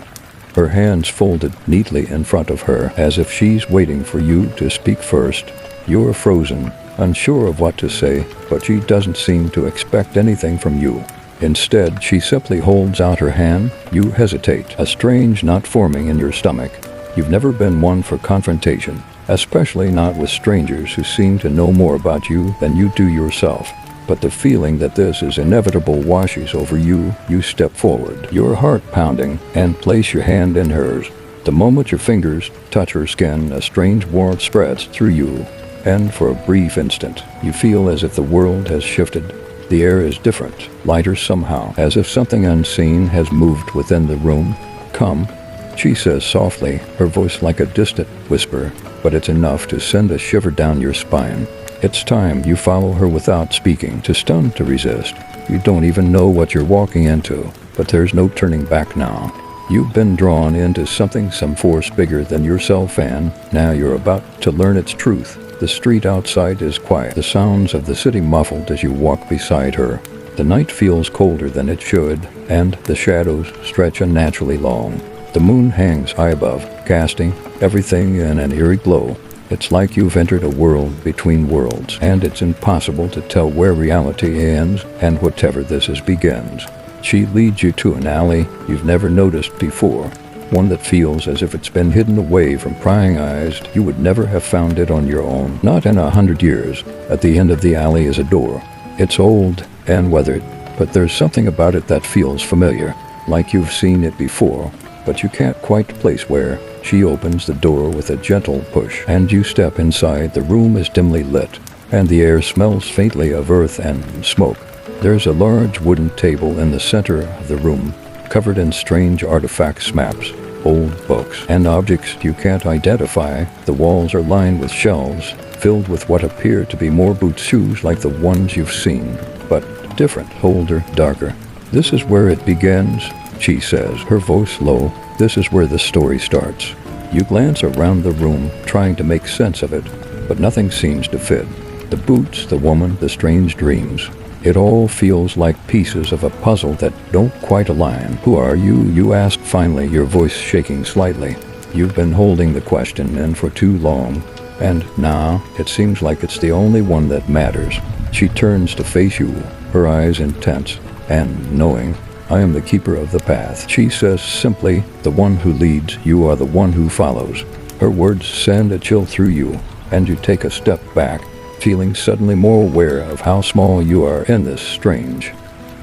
her hands folded neatly in front of her, as if she's waiting for you to speak first. You're frozen, unsure of what to say, but she doesn't seem to expect anything from you. Instead, she simply holds out her hand. You hesitate, a strange knot forming in your stomach. You've never been one for confrontation, especially not with strangers who seem to know more about you than you do yourself. But the feeling that this is inevitable washes over you. You step forward, your heart pounding, and place your hand in hers. The moment your fingers touch her skin, a strange warmth spreads through you, and for a brief instant, you feel as if the world has shifted. The air is different, lighter somehow, as if something unseen has moved within the room. Come, she says softly, her voice like a distant whisper, but it's enough to send a shiver down your spine. It's time. You follow her without speaking, too stunned to resist. You don't even know what you're walking into, but there's no turning back now. You've been drawn into something, some force bigger than yourself, and now you're about to learn its truth. The street outside is quiet, the sounds of the city muffled as you walk beside her. The night feels colder than it should, and the shadows stretch unnaturally long. The moon hangs high above, casting everything in an eerie glow. It's like you've entered a world between worlds, and it's impossible to tell where reality ends and whatever this is begins. She leads you to an alley you've never noticed before, one that feels as if it's been hidden away from prying eyes. You would never have found it on your own, not in 100 years. At the end of the alley is a door. It's old and weathered, but there's something about it that feels familiar, like you've seen it before, but you can't quite place where. She opens the door with a gentle push, and you step inside. The room is dimly lit, and the air smells faintly of earth and smoke. There's a large wooden table in the center of the room, covered in strange artifacts, maps, old books, and objects you can't identify. The walls are lined with shelves, filled with what appear to be more boot shoes like the ones you've seen, but different, older, darker. This is where it begins, she says, her voice low. This is where the story starts. You glance around the room, trying to make sense of it, but nothing seems to fit. The boots, the woman, the strange dreams. It all feels like pieces of a puzzle that don't quite align. Who are you? You ask finally, your voice shaking slightly. You've been holding the question in for too long, and now it seems like it's the only one that matters. She turns to face you, her eyes intense and knowing. I am the keeper of the path. She says simply, the one who leads, you are the one who follows. Her words send a chill through you, and you take a step back, feeling suddenly more aware of how small you are in this strange,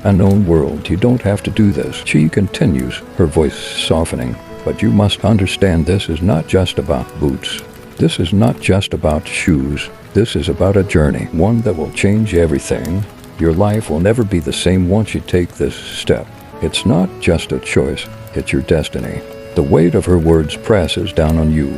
unknown world. You don't have to do this. She continues, her voice softening. But you must understand, this is not just about boots. This is not just about shoes. This is about a journey, one that will change everything. Your life will never be the same once you take this step. It's not just a choice, it's your destiny. The weight of her words presses down on you,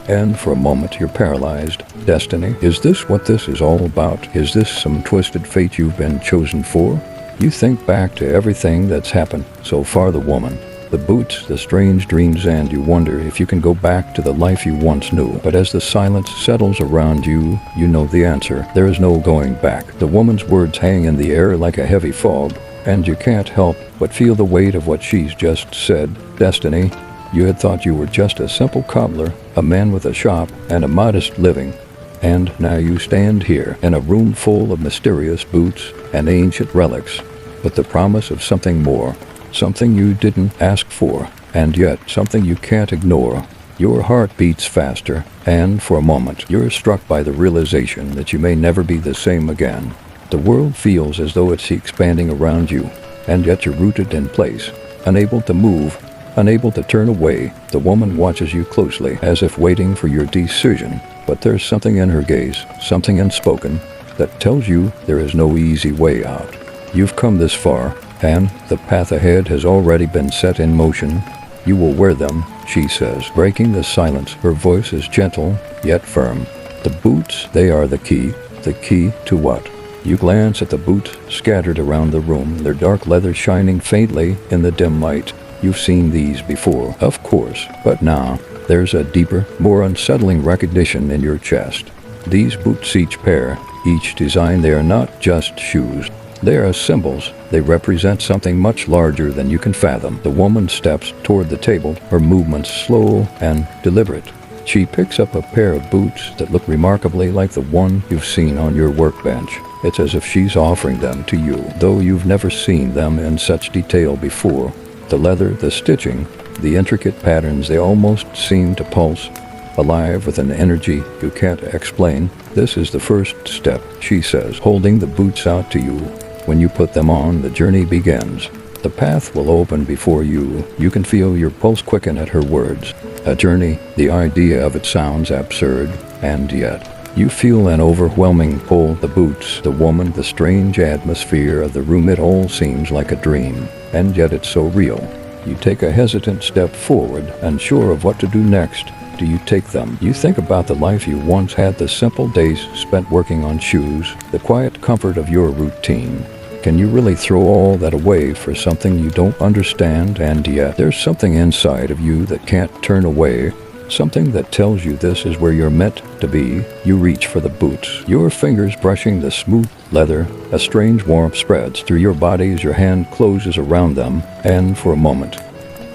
and for a moment you're paralyzed. Destiny? Is this what this is all about? Is this some twisted fate you've been chosen for? You think back to everything that's happened so far, the woman, the boots, the strange dreams, and you wonder if you can go back to the life you once knew. But as the silence settles around you, you know the answer. There is no going back. The woman's words hang in the air like a heavy fog, and you can't help but feel the weight of what she's just said. Destiny. You had thought you were just a simple cobbler, a man with a shop and a modest living. And now you stand here in a room full of mysterious boots and ancient relics, with the promise of something more. Something you didn't ask for, and yet something you can't ignore. Your heart beats faster, and for a moment you're struck by the realization that you may never be the same again. The world feels as though it's expanding around you, and yet you're rooted in place, unable to move, unable to turn away. The woman watches you closely, as if waiting for your decision, but there's something in her gaze, something unspoken, that tells you there is no easy way out. You've come this far, and the path ahead has already been set in motion. You will wear them, she says, breaking the silence. Her voice is gentle, yet firm. The boots, they are the key. The key to what? You glance at the boots scattered around the room, their dark leather shining faintly in the dim light. You've seen these before, of course, but now there's a deeper, more unsettling recognition in your chest. These boots, each pair, each design, they are not just shoes. They are symbols. They represent something much larger than you can fathom. The woman steps toward the table, her movements slow and deliberate. She picks up a pair of boots that look remarkably like the one you've seen on your workbench. It's as if she's offering them to you, though you've never seen them in such detail before. The leather, the stitching, the intricate patterns, they almost seem to pulse, alive with an energy you can't explain. This is the first step, she says, holding the boots out to you. When you put them on, the journey begins. The path will open before you. You can feel your pulse quicken at her words. A journey, the idea of it sounds absurd, and yet you feel an overwhelming pull. The boots, the woman, the strange atmosphere of the room, it all seems like a dream, and yet it's so real. You take a hesitant step forward, unsure of what to do next. Do you take them? You think about the life you once had, the simple days spent working on shoes, the quiet comfort of your routine. Can you really throw all that away for something you don't understand? And yet there's something inside of you that can't turn away, something that tells you this is where you're meant to be. You reach for the boots, your fingers brushing the smooth leather. A strange warmth spreads through your body as your hand closes around them, and for a moment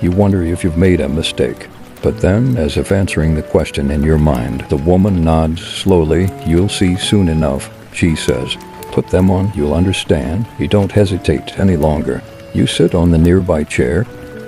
you wonder if you've made a mistake. But then, as if answering the question in your mind, the woman nods slowly. You'll see soon enough, she says. Put them on, you'll understand. You don't hesitate any longer. You sit on the nearby chair,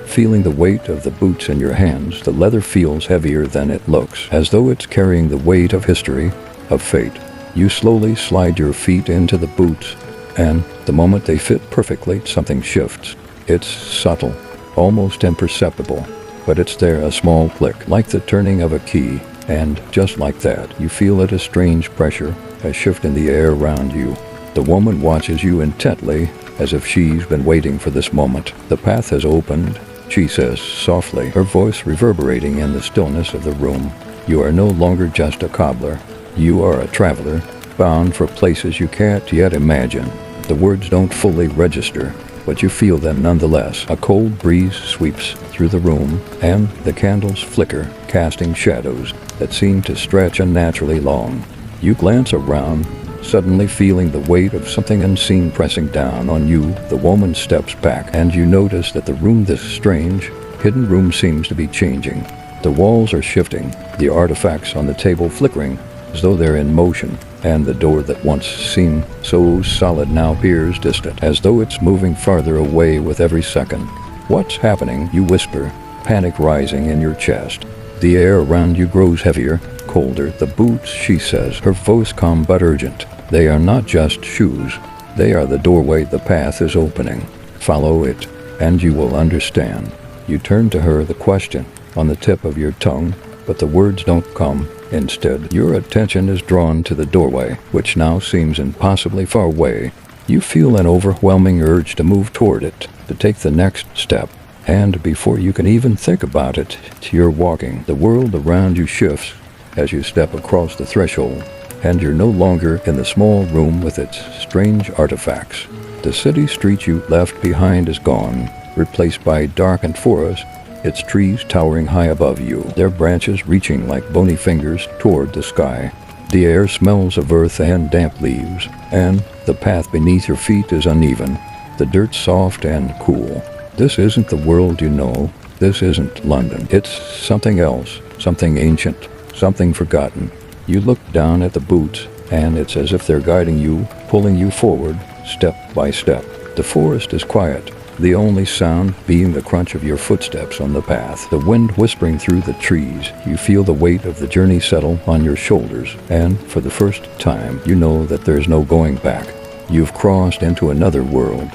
feeling the weight of the boots in your hands. The leather feels heavier than it looks, as though it's carrying the weight of history, of fate. You slowly slide your feet into the boots, and the moment they fit perfectly, something shifts. It's subtle, almost imperceptible. But it's there, a small click, like the turning of a key, and just like that, you feel it, a strange pressure, a shift in the air around you. The woman watches you intently, as if she's been waiting for this moment. The path has opened, she says softly, her voice reverberating in the stillness of the room. You are no longer just a cobbler. You are a traveler, bound for places you can't yet imagine. The words don't fully register, but you feel them nonetheless. A cold breeze sweeps through the room, and the candles flicker, casting shadows that seem to stretch unnaturally long. You glance around, suddenly feeling the weight of something unseen pressing down on you. The woman steps back, and you notice that the room, this strange, hidden room, seems to be changing. The walls are shifting, the artifacts on the table flickering as though they're in motion, and the door that once seemed so solid now appears distant, as though it's moving farther away with every second. "What's happening?" you whisper, panic rising in your chest. The air around you grows heavier, colder. "The boots," she says, her voice calm but urgent. "They are not just shoes. They are the doorway. The path is opening. Follow it, and you will understand." You turn to her, the question on the tip of your tongue, but the words don't come. Instead, your attention is drawn to the doorway, which now seems impossibly far away. You feel an overwhelming urge to move toward it, to take the next step. And before you can even think about it, you're walking. The world around you shifts as you step across the threshold, and you're no longer in the small room with its strange artifacts. The city street you left behind is gone, replaced by darkened forest, its trees towering high above you, their branches reaching like bony fingers toward the sky. The air smells of earth and damp leaves, and the path beneath your feet is uneven, the dirt soft and cool. This isn't the world you know. This isn't London. It's something else, something ancient, something forgotten. You look down at the boots, and it's as if they're guiding you, pulling you forward, step by step. The forest is quiet, the only sound being the crunch of your footsteps on the path, the wind whispering through the trees. You feel the weight of the journey settle on your shoulders, and for the first time, you know that there's no going back. You've crossed into another world,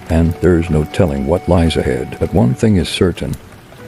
and there's no telling what lies ahead. But one thing is certain.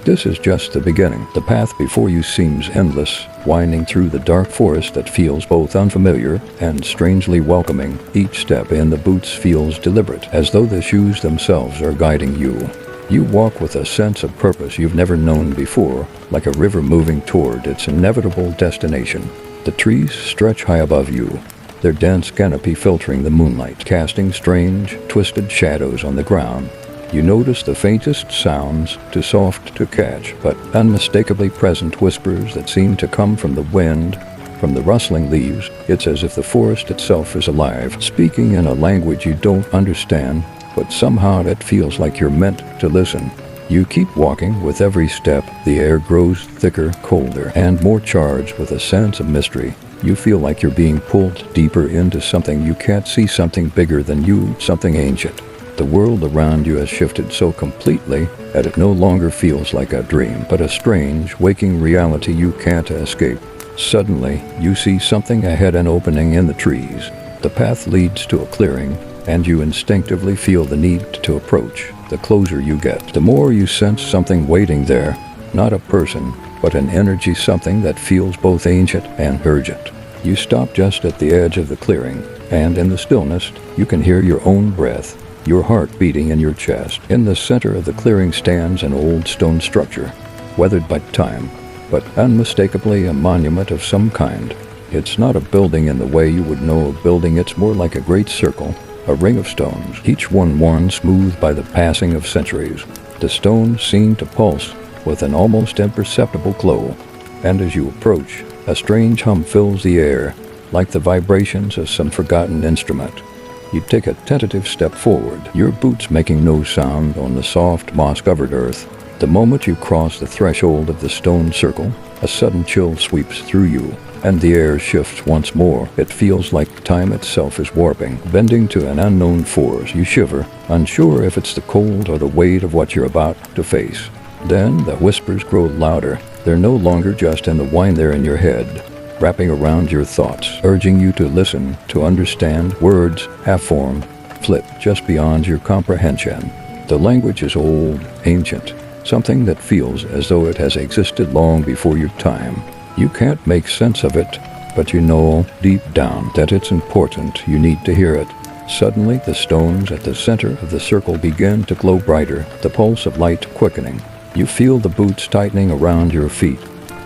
This is just the beginning. The path before you seems endless, winding through the dark forest that feels both unfamiliar and strangely welcoming. Each step in the boots feels deliberate, as though the shoes themselves are guiding you. You walk with a sense of purpose you've never known before, like a river moving toward its inevitable destination. The trees stretch high above you, their dense canopy filtering the moonlight, casting strange, twisted shadows on the ground. You notice the faintest sounds, too soft to catch, but unmistakably present whispers that seem to come from the wind, from the rustling leaves. It's as if the forest itself is alive, speaking in a language you don't understand, but somehow it feels like you're meant to listen. You keep walking. With every step, the air grows thicker, colder, and more charged with a sense of mystery. You feel like you're being pulled deeper into something you can't see, something bigger than you, something ancient. The world around you has shifted so completely that it no longer feels like a dream, but a strange, waking reality you can't escape. Suddenly, you see something ahead, an opening in the trees. The path leads to a clearing, and you instinctively feel the need to approach. The closer you get, the more you sense something waiting there. Not a person, but an energy, something that feels both ancient and urgent. You stop just at the edge of the clearing, and in the stillness, you can hear your own breath, your heart beating in your chest. In the center of the clearing stands an old stone structure, weathered by time, but unmistakably a monument of some kind. It's not a building in the way you would know a building. It's more like a great circle, a ring of stones, each one worn smooth by the passing of centuries. The stones seem to pulse with an almost imperceptible glow, and as you approach, a strange hum fills the air, like the vibrations of some forgotten instrument. You take a tentative step forward, your boots making no sound on the soft, moss-covered earth. The moment you cross the threshold of the stone circle, a sudden chill sweeps through you, and the air shifts once more. It feels like time itself is warping, bending to an unknown force. You shiver, unsure if it's the cold or the weight of what you're about to face. Then the whispers grow louder. They're no longer just in the wind, they're in your head, wrapping around your thoughts, urging you to listen, to understand. Words, half-formed, flit just beyond your comprehension. The language is old, ancient, something that feels as though it has existed long before your time. You can't make sense of it, but you know deep down that it's important. You need to hear it. Suddenly, the stones at the center of the circle begin to glow brighter, the pulse of light quickening. You feel the boots tightening around your feet,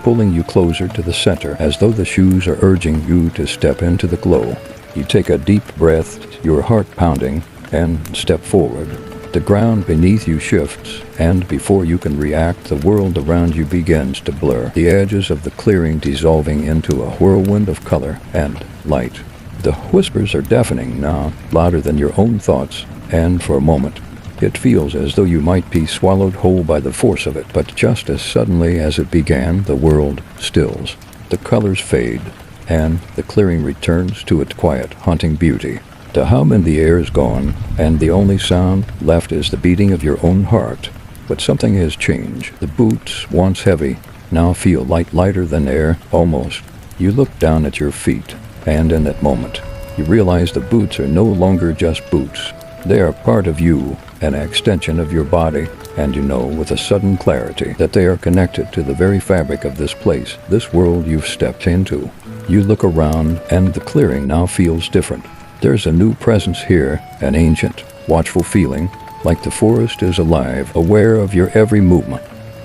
pulling you closer to the center, as though the shoes are urging you to step into the glow. You take a deep breath, your heart pounding, and step forward. The ground beneath you shifts, and before you can react, the world around you begins to blur, the edges of the clearing dissolving into a whirlwind of color and light. The whispers are deafening now, louder than your own thoughts, and for a moment, it feels as though you might be swallowed whole by the force of it. But just as suddenly as it began, the world stills. The colors fade, and the clearing returns to its quiet, haunting beauty. The hum in the air is gone, and the only sound left is the beating of your own heart. But something has changed. The boots, once heavy, now feel lighter than air, almost. You look down at your feet, and in that moment, you realize the boots are no longer just boots. They are part of you, an extension of your body, and you know with a sudden clarity that they are connected to the very fabric of this place, this world you've stepped into. You look around, and the clearing now feels different. There's a new presence here, an ancient, watchful feeling, like the forest is alive, aware of your every movement.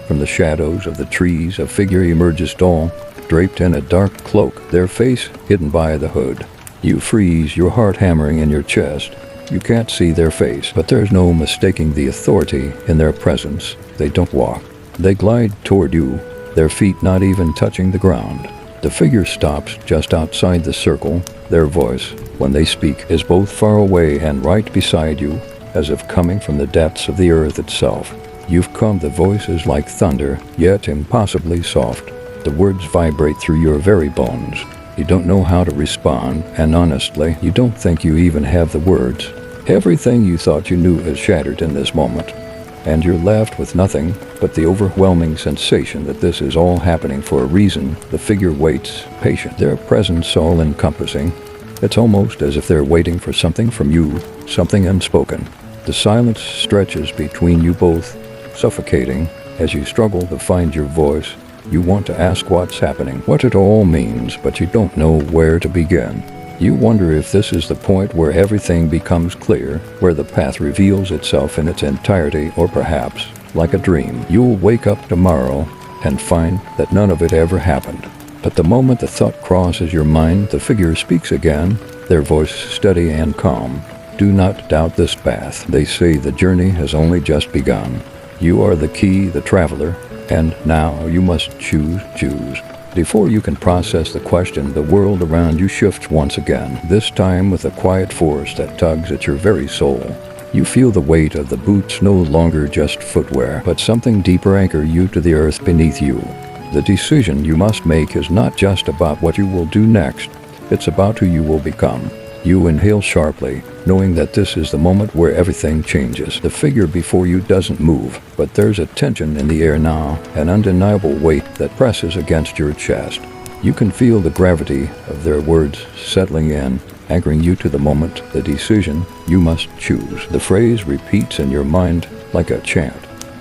From the shadows of the trees, a figure emerges tall, draped in a dark cloak, their face hidden by the hood. You freeze, your heart hammering in your chest. You can't see their face, but there's no mistaking the authority in their presence. They don't walk. They glide toward you, their feet not even touching the ground. The figure stops just outside the circle. Their voice, when they speak, is both far away and right beside you, as if coming from the depths of the earth itself. You've come. The voice is like thunder, yet impossibly soft. The words vibrate through your very bones. You don't know how to respond, and honestly, you don't think you even have the words. Everything you thought you knew has shattered in this moment, and you're left with nothing but the overwhelming sensation that this is all happening for a reason. The figure waits, patient, their presence all-encompassing. It's almost as if they're waiting for something from you, something unspoken. The silence stretches between you both, suffocating as you struggle to find your voice. You want to ask what's happening, what it all means, but you don't know where to begin. You wonder if this is the point where everything becomes clear, where the path reveals itself in its entirety, or perhaps, like a dream, you'll wake up tomorrow and find that none of it ever happened. But the moment the thought crosses your mind, the figure speaks again, their voice steady and calm. Do not doubt this path. They say the journey has only just begun. You are the key, the traveler, and now you must choose. Before you can process the question, the world around you shifts once again, this time with a quiet force that tugs at your very soul. You feel the weight of the boots, no longer just footwear, but something deeper anchor you to the earth beneath you. The decision you must make is not just about what you will do next, it's about who you will become. You inhale sharply, knowing that this is the moment where everything changes. The figure before you doesn't move, but there's a tension in the air now, an undeniable weight that presses against your chest. You can feel the gravity of their words settling in, anchoring you to the moment, the decision you must choose. The phrase repeats in your mind like a chant,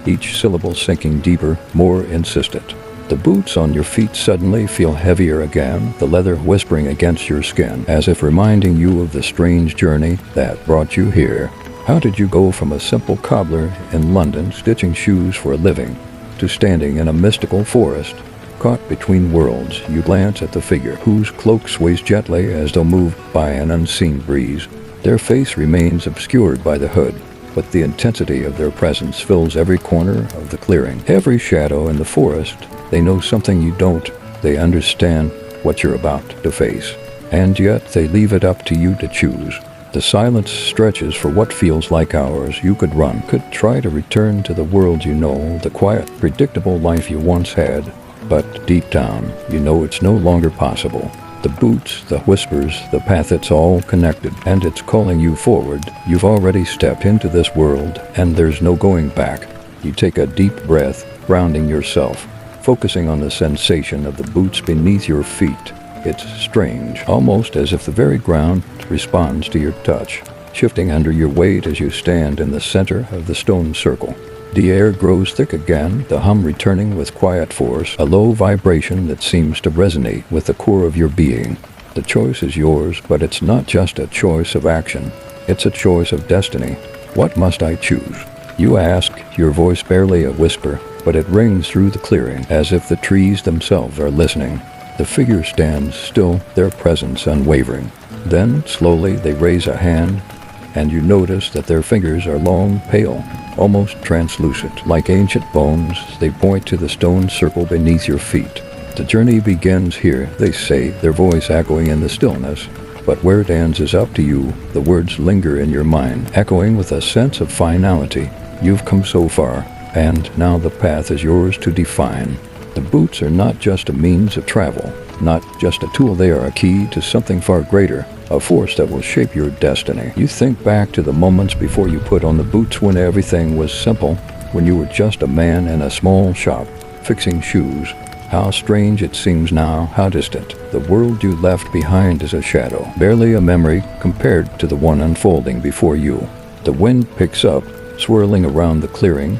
each syllable sinking deeper, more insistent. The boots on your feet suddenly feel heavier again, the leather whispering against your skin, as if reminding you of the strange journey that brought you here. How did you go from a simple cobbler in London stitching shoes for a living to standing in a mystical forest? Caught between worlds, you glance at the figure, whose cloak sways gently as though moved by an unseen breeze. Their face remains obscured by the hood, but the intensity of their presence fills every corner of the clearing, every shadow in the forest. They know something you don't. They understand what you're about to face. And yet they leave it up to you to choose. The silence stretches for what feels like hours. You could run, could try to return to the world you know, the quiet, predictable life you once had. But deep down, you know it's no longer possible. The boots, the whispers, the path, it's all connected, and it's calling you forward. You've already stepped into this world, and there's no going back. You take a deep breath, grounding yourself, focusing on the sensation of the boots beneath your feet. It's strange, almost as if the very ground responds to your touch, shifting under your weight as you stand in the center of the stone circle. The air grows thick again, the hum returning with quiet force, a low vibration that seems to resonate with the core of your being. The choice is yours, but it's not just a choice of action. It's a choice of destiny. What must I choose? You ask, your voice barely a whisper, but it rings through the clearing, as if the trees themselves are listening. The figure stands still, their presence unwavering. Then, slowly, they raise a hand, and you notice that their fingers are long, pale, almost translucent. Like ancient bones, they point to the stone circle beneath your feet. The journey begins here, they say, their voice echoing in the stillness. But where it ends is up to you. The words linger in your mind, echoing with a sense of finality. You've come so far, and now the path is yours to define. The boots are not just a means of travel, not just a tool, they are a key to something far greater, a force that will shape your destiny. You think back to the moments before you put on the boots when everything was simple, when you were just a man in a small shop, fixing shoes. How strange it seems now, how distant. The world you left behind is a shadow, barely a memory compared to the one unfolding before you. The wind picks up, swirling around the clearing,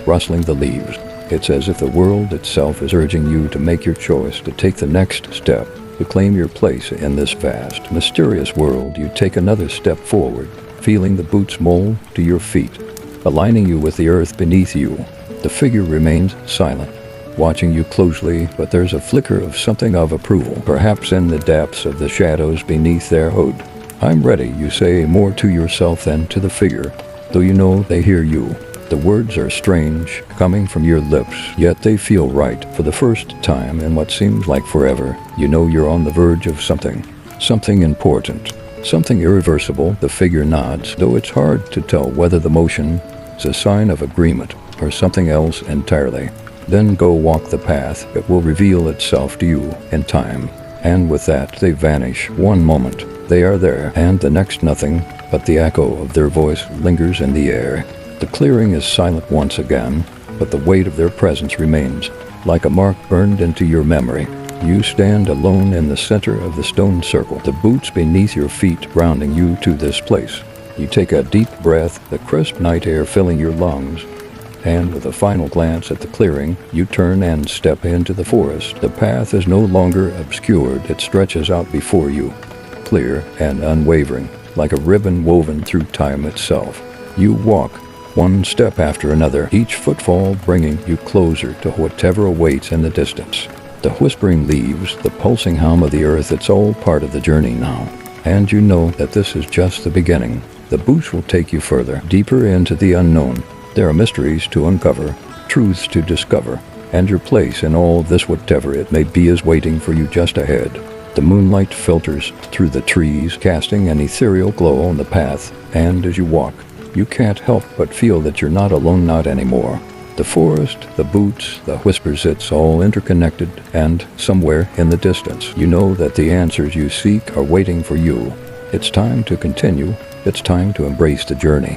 rustling the leaves. It's as if the world itself is urging you to make your choice, to take the next step, to claim your place in this vast, mysterious world. You take another step forward, feeling the boots mold to your feet, aligning you with the earth beneath you. The figure remains silent, watching you closely, but there's a flicker of something of approval, perhaps in the depths of the shadows beneath their hood. I'm ready, you say, more to yourself than to the figure, though you know they hear you. The words are strange, coming from your lips, yet they feel right. For the first time in what seems like forever, you know you're on the verge of something important, something irreversible. The figure nods, though it's hard to tell whether the motion is a sign of agreement or something else entirely. Then go walk the path. It will reveal itself to you in time. And with that, they vanish. One moment, they are there, and the next nothing, but the echo of their voice lingers in the air. The clearing is silent once again, but the weight of their presence remains, like a mark burned into your memory. You stand alone in the center of the stone circle, the boots beneath your feet grounding you to this place. You take a deep breath, the crisp night air filling your lungs, and with a final glance at the clearing, you turn and step into the forest. The path is no longer obscured, it stretches out before you, clear and unwavering, like a ribbon woven through time itself. You walk, one step after another, each footfall bringing you closer to whatever awaits in the distance. The whispering leaves, the pulsing hum of the earth, it's all part of the journey now. And you know that this is just the beginning. The boots will take you further, deeper into the unknown. There are mysteries to uncover, truths to discover, and your place in all of this, whatever it may be, is waiting for you just ahead. The moonlight filters through the trees, casting an ethereal glow on the path, and as you walk, you can't help but feel that you're not alone, not anymore. The forest, the boots, the whispers, it's all interconnected, and somewhere in the distance, you know that the answers you seek are waiting for you. It's time to continue. It's time to embrace the journey.